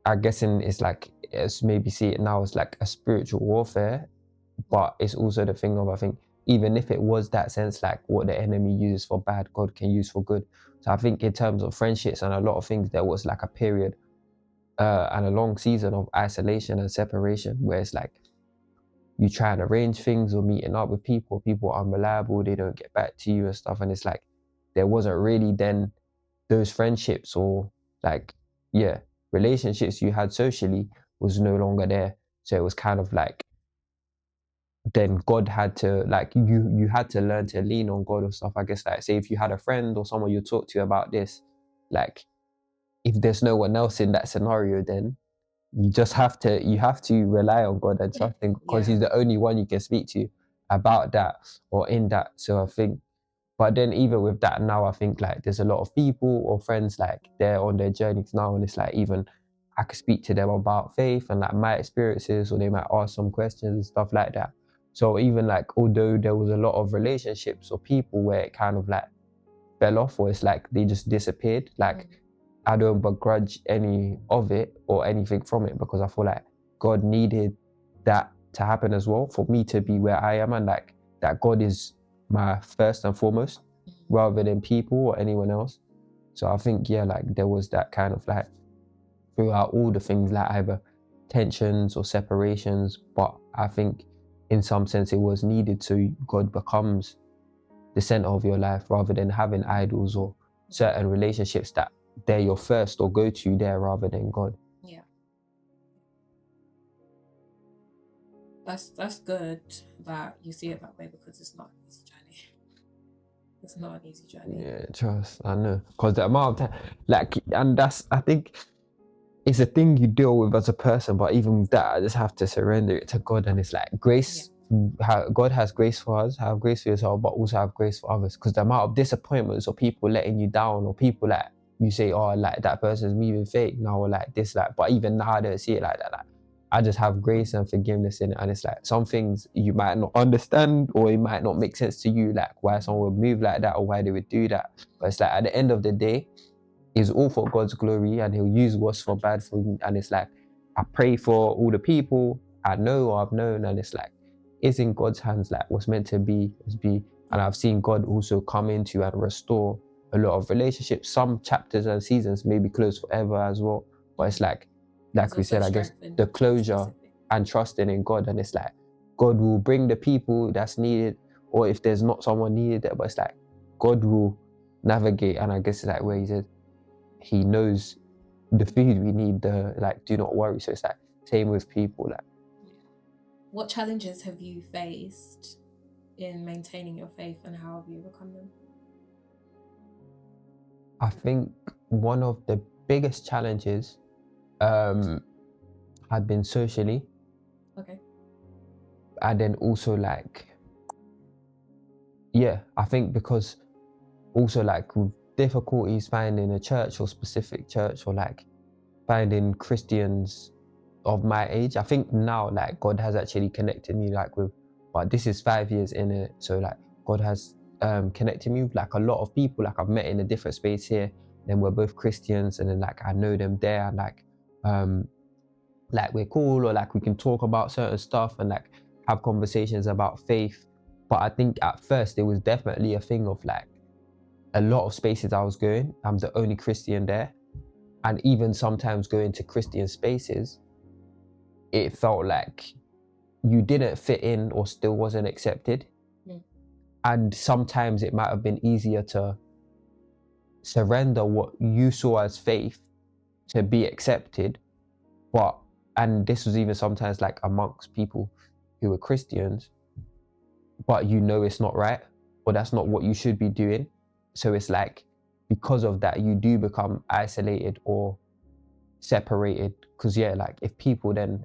I guessing it's like, it's maybe see it now as like a spiritual warfare, but it's also the thing of, I think even if it was that sense, like what the enemy uses for bad, God can use for good. So I think in terms of friendships and a lot of things, there was like a period and a long season of isolation and separation, where it's like you try and arrange things or meeting up with people are unreliable, they don't get back to you and stuff, and it's like there wasn't really then those friendships or like relationships you had socially was no longer there. So it was kind of like then God had to like, you had to learn to lean on God or stuff. I guess like say if you had a friend or someone you talk to about this, like if there's no one else in that scenario, then you have to rely on God and trust him, because he's the only one you can speak to about that or in that. So I think, but then even with that now, I think like there's a lot of people or friends like they're on their journeys now, and it's like even I could speak to them about faith and like my experiences, or they might ask some questions and stuff like that. So even like, although there was a lot of relationships or people where it kind of like fell off, or it's like they just disappeared. Like I don't begrudge any of it or anything from it, because I feel like God needed that to happen as well for me to be where I am, and like that God is my first and foremost rather than people or anyone else. So I think, yeah, like there was that kind of like throughout all the things, like either tensions or separations, but I think in some sense it was needed, so God becomes the center of your life rather than having idols or certain relationships that they're your first or go-to there rather than God. Yeah. That's good that you see it that way, because it's not an easy journey. It's not an easy journey. Yeah, trust. I know, because the amount of time, like, and that's, I think, it's a thing you deal with as a person. But even with that, I just have to surrender it to God, and it's like grace. God has grace for us, have grace for yourself, but also have grace for others. Because the amount of disappointments or people letting you down, or people like you say, oh, like that person's moving fake now, or like this, like. But even now, I don't see it like that. Like, I just have grace and forgiveness in it, and it's like some things you might not understand, or it might not make sense to you, like why someone would move like that or why they would do that. But it's like at the end of the day, it's all for God's glory, and He'll use what's for bad for me. And it's like I pray for all the people I know or I've known, and it's like it's in God's hands. Like what's meant to be is be. And I've seen God also come into and restore a lot of relationships. Some chapters and seasons may be closed forever as well, but it's like we said, I guess the closure and trusting in God. And it's like God will bring the people that's needed, or if there's not someone needed there, but it's like God will navigate. And I guess it's like where He said He knows the food we need, the like do not worry. So it's like same with people. Like, what challenges have you faced in maintaining your faith, and how have you overcome them? I think one of the biggest challenges had been socially. Okay. And then also like, yeah, I think because also like with difficulties finding a church or specific church, or like finding Christians of my age. I think now like God has actually connected me like with, but this is 5 years in it, so like God has connected me with like a lot of people like I've met in a different space here. Then we're both Christians, and then like I know them there, and like we're cool, or like we can talk about certain stuff and like have conversations about faith. But I think at first it was definitely a thing of like a lot of spaces I was going, I'm the only Christian there. And even sometimes going to Christian spaces, it felt like you didn't fit in or still wasn't accepted. And sometimes it might have been easier to surrender what you saw as faith to be accepted. And this was even sometimes like amongst people who were Christians, but you know it's not right, or that's not what you should be doing. So it's like, because of that, you do become isolated or separated. Because yeah, like if people then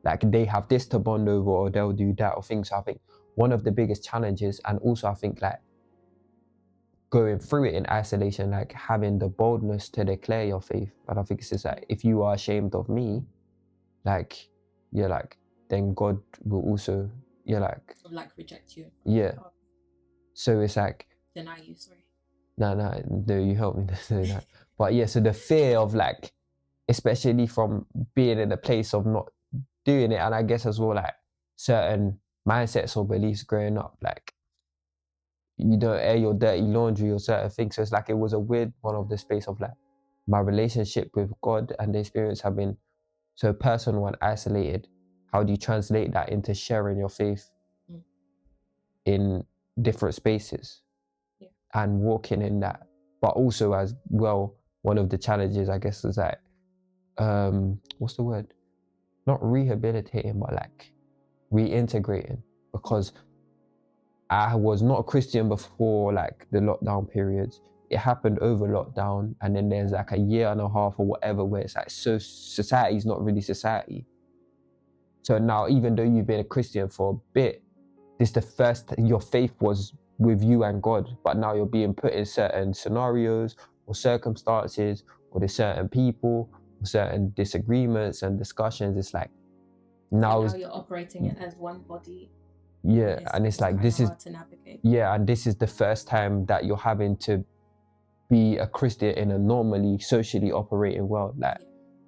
like they have this to bond over, or they'll do that or things. So I think one of the biggest challenges, and also I think like going through it in isolation, like having the boldness to declare your faith. But I think it's just like, if you are ashamed of me, like you're like, then God will also, you're like reject you. Yeah. So it's like Deny you, sorry. No, you help me to say that. But yeah, so the fear of like, especially from being in a place of not doing it, and I guess as well like certain mindsets or beliefs growing up, like you don't air your dirty laundry or certain things. So it's like it was a weird one of the space of like my relationship with God and the experience have been so personal and isolated. How do you translate that into sharing your faith in different spaces and walking in that? But also as well, one of the challenges I guess is like what's the word? Not rehabilitating, but like reintegrating, because I was not a Christian before like the lockdown periods. It happened over lockdown, and then there's like a year and a half or whatever where it's like, so society's not really society. So now, even though you've been a Christian for a bit, this is the first, your faith was with you and God, but now you're being put in certain scenarios or circumstances, or there's certain people, or certain disagreements and discussions. It's like now you're operating it as one body. Yeah, and it's like this is to navigate. Yeah, and this is the first time that you're having to be a Christian in a normally socially operating world. Like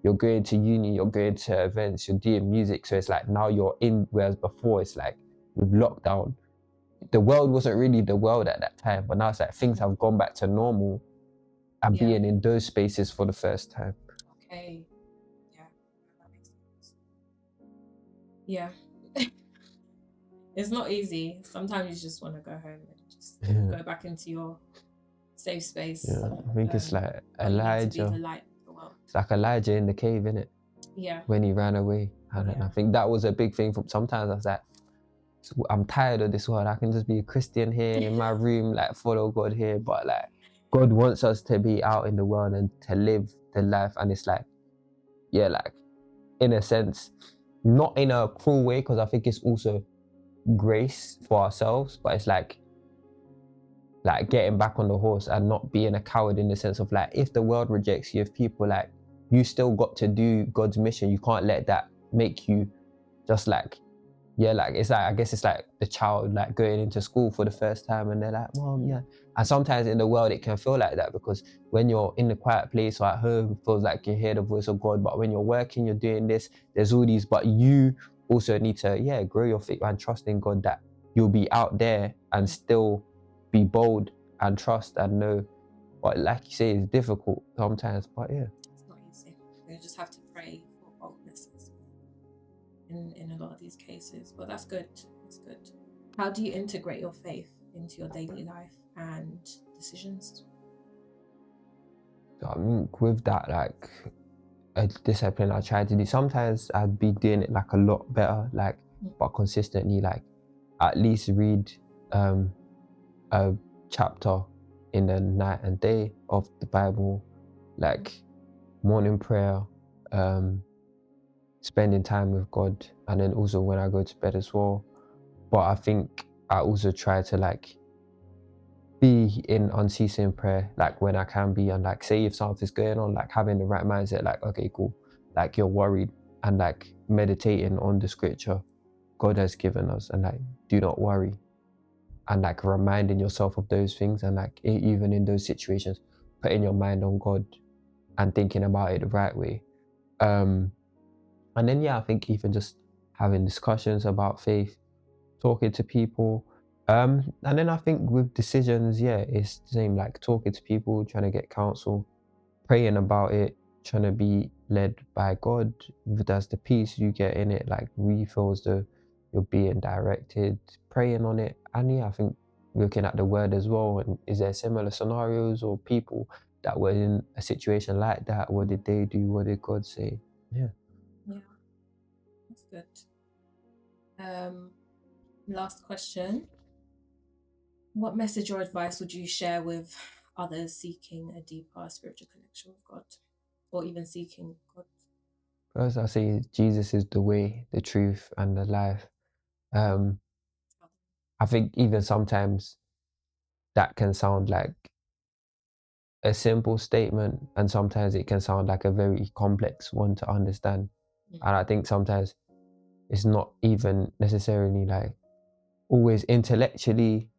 you're going to uni, you're going to events, you're doing music. So it's like now you're in, whereas before it's like with lockdown, the world wasn't really the world at that time. But now it's like things have gone back to normal and being in those spaces for the first time. Okay. Yeah, that makes sense. Yeah. It's not easy. Sometimes you just want to go home and just go back into your safe space. Yeah, I think it's like but you need to be the Elijah. light of the world. It's like Elijah in the cave, innit? Yeah. When he ran away. And I think that was a big thing. From sometimes I was like, I'm tired of this world. I can just be a Christian here in my room, like follow God here. But like God wants us to be out in the world and to live the life. And it's like, yeah, like in a sense, not in a cruel way, because I think it's also grace for ourselves, but it's like getting back on the horse and not being a coward, in the sense of like, if the world rejects you, if people like, you still got to do God's mission. You can't let that make you just like, yeah, like it's like, I guess it's like the child like going into school for the first time and they're like, Mom, yeah. And sometimes in the world it can feel like that, because when you're in the quiet place or at home, it feels like you hear the voice of God. But when you're working, you're doing this, there's all these, but you also need to, grow your faith and trust in God that you'll be out there and still be bold and trust and know. But like you say, it's difficult sometimes, but yeah. It's not easy. You just have to pray for boldness in a lot of these cases. But that's good. That's good. How do you integrate your faith into your daily life and decisions? So I think with that, like a discipline I try to do, sometimes I'd be doing it like a lot better, like but consistently, like at least read a chapter in the night and day of the Bible, like morning prayer, spending time with God, and then also when I go to bed as well. But I think I also try to like be in unceasing prayer, like when I can be, and like say if something's going on, like having the right mindset, like okay, cool, like you're worried, and like meditating on the scripture God has given us, and like do not worry, and like reminding yourself of those things, and like even in those situations, putting your mind on God and thinking about it the right way. And then I think even just having discussions about faith, talking to people. And then I think with decisions, it's the same, like talking to people, trying to get counsel, praying about it, trying to be led by God. That's the peace you get in it, like really feels you're being directed, praying on it. And I think looking at the word as well, and is there similar scenarios or people that were in a situation like that? What did they do? What did God say? Yeah, that's good. Last question. What message or advice would you share with others seeking a deeper spiritual connection with God, or even seeking God? first I say Jesus is the way, the truth, and the life. I think even sometimes that can sound like a simple statement, and sometimes it can sound like a very complex one to understand. And I think sometimes it's not even necessarily like always intellectually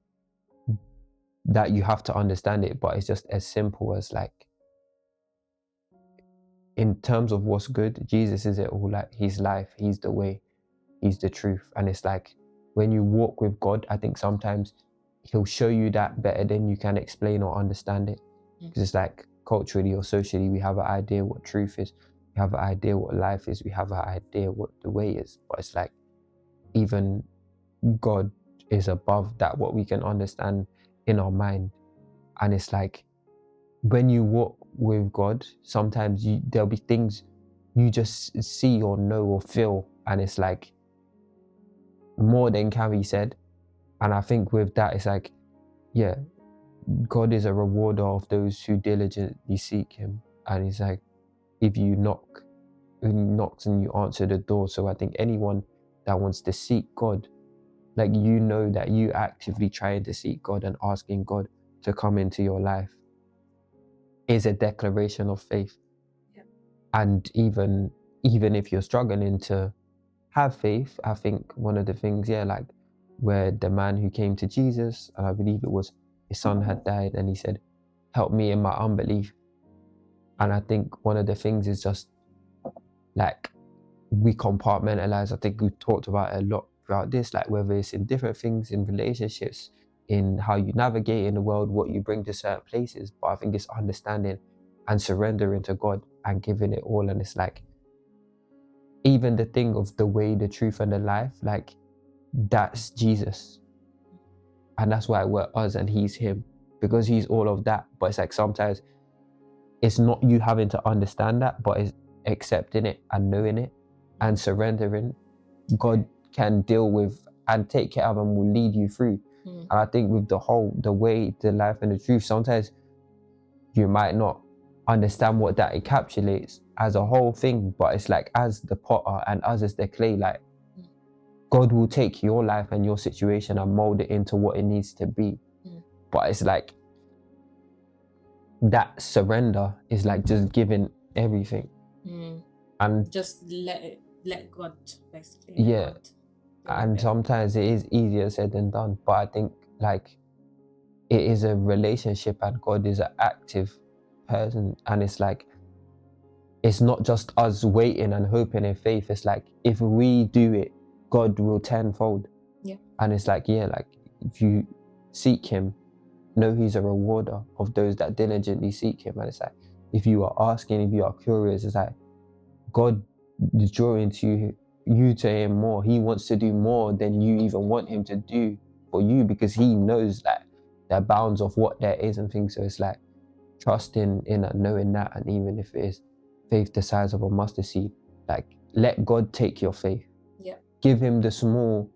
that you have to understand it, but it's just as simple as like, in terms of what's good, Jesus is it all. Like he's life, he's the way, he's the truth. And it's like when you walk with God, I think sometimes he'll show you that better than you can explain or understand it. Because it's like culturally or socially, we have an idea what truth is, we have an idea what life is, we have an idea what the way is. But it's like even God is above that, what we can understand in our mind. And it's like when you walk with God, sometimes there'll be things you just see or know or feel, and it's like more than can be said. And I think with that, it's like, God is a rewarder of those who diligently seek him. And he's like, if you knock, he knocks and you answer the door. So I think anyone that wants to seek God, like that you actively trying to seek God and asking God to come into your life is a declaration of faith. And even if you're struggling to have faith, I think one of the things, like where the man who came to Jesus, and I believe it was his son had died, and he said, help me in my unbelief. And I think one of the things is just like we compartmentalize. I think we talked about it a lot throughout this, like whether it's in different things, in relationships, in how you navigate in the world, what you bring to certain places. But I think it's understanding and surrendering to God and giving it all. And it's like, even the thing of the way, the truth, and the life, like that's Jesus. And that's why we're us and he's him, because he's all of that. But it's like sometimes it's not you having to understand that, but it's accepting it and knowing it and surrendering. God can deal with and take care of and will lead you through. And I think with the way, the life, and the truth, sometimes you might not understand what that encapsulates as a whole thing, but it's like as the potter and us as the clay, like God will take your life and your situation and mold it into what it needs to be. But it's like that surrender is like just giving everything. And just let God, basically. Yeah. And sometimes it is easier said than done, but I think like it is a relationship and God is an active person, and it's like it's not just us waiting and hoping in faith. It's like if we do it, God will tenfold. And it's like, yeah, like if you seek him, know he's a rewarder of those that diligently seek him. And it's like if you are asking, if you are curious, it's like God is drawing you to him more. He wants to do more than you even want him to do for you, because he knows that there are bounds of what there is and things. So it's like trusting in and knowing that, and even if it is faith the size of a mustard seed, like let God take your faith. Give him the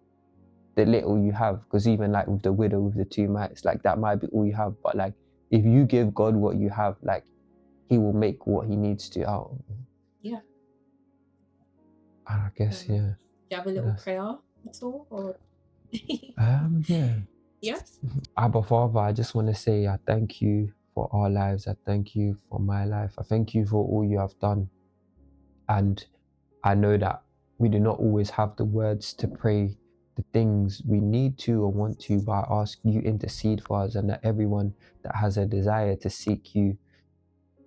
little you have, because even like with the widow with the 2 mites, like that might be all you have, but like if you give God what you have, like he will make what he needs to out. I guess do you have a little prayer at all, or yeah. Abba Father, I just want to say I thank you for our lives. I thank you for my life. I thank you for all you have done. And I know that we do not always have the words to pray the things we need to or want to, but I ask you intercede for us, and that everyone that has a desire to seek you,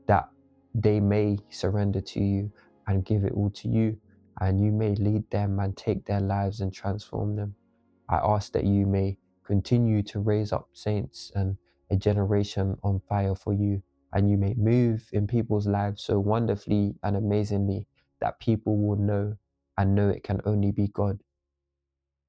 that they may surrender to you and give it all to you, and you may lead them and take their lives and transform them. I ask that you may continue to raise up saints and a generation on fire for you, and you may move in people's lives so wonderfully and amazingly that people will know and know it can only be God.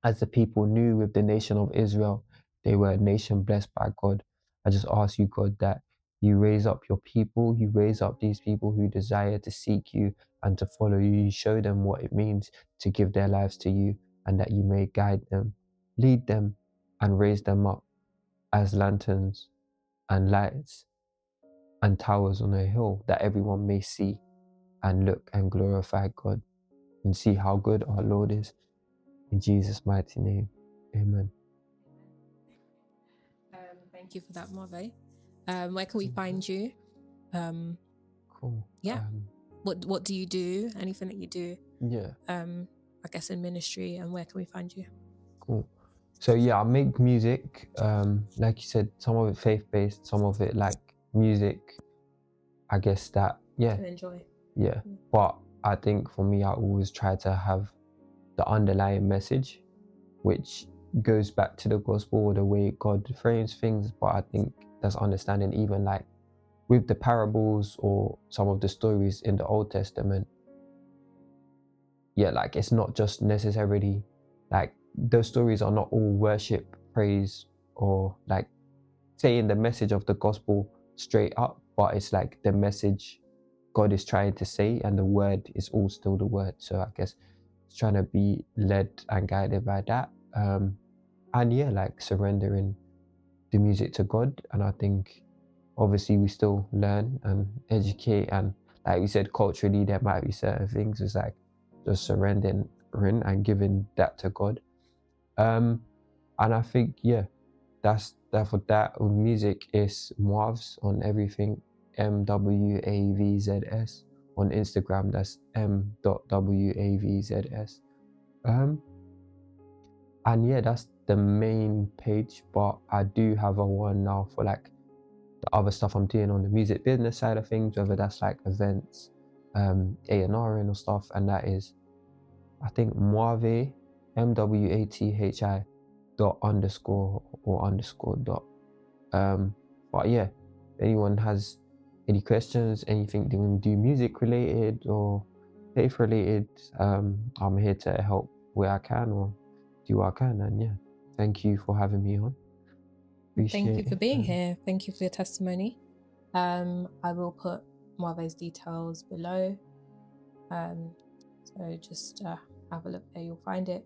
As the people knew with the nation of Israel, they were a nation blessed by God. I just ask you, God, that you raise up your people, you raise up these people who desire to seek you and to follow you. You show them what it means to give their lives to you, and that you may guide them, lead them, and raise them up as lanterns and lights and towers on a hill, that everyone may see and look and glorify God and see how good our Lord is. In Jesus' mighty name, amen. Thank you for that, Mwathi. Where can we find you? Cool. Yeah. What do you do? Anything that you do? Yeah. I guess in ministry, and where can we find you? Cool. So yeah, I make music. Like you said, some of it faith-based, some of it like music. I guess that To enjoy. Yeah. But I think for me, I always try to have the underlying message, which goes back to the gospel or the way God frames things. But I think that's understanding even like with the parables or some of the stories in the Old Testament. Yeah, like it's not just necessarily like those stories are not all worship, praise, or like saying the message of the gospel straight up, but it's like the message God is trying to say, and the word is all still the word. So I guess it's trying to be led and guided by that. And yeah, like surrendering the music to God. And I think obviously we still learn and educate, and like we said, culturally there might be certain things. It's like just surrendering and giving that to God. And I think that's that. For that music is Mwavs on everything, MWAVZS. On Instagram, that's m.wavzs. And yeah, that's the main page, but I do have a one now for like the other stuff I'm doing on the music business side of things, whether that's like events, A&R and stuff, and that is, I think, Mwathi, Mwathi dot underscore or underscore dot. But yeah, if anyone has any questions, anything they want to do music related or faith related, I'm here to help where I can or do what I can. And yeah, thank you for having me on. Thank you Appreciate for it. being here. Thank you for your testimony. I will put Mwathi's details below. So just have a look there, you'll find it.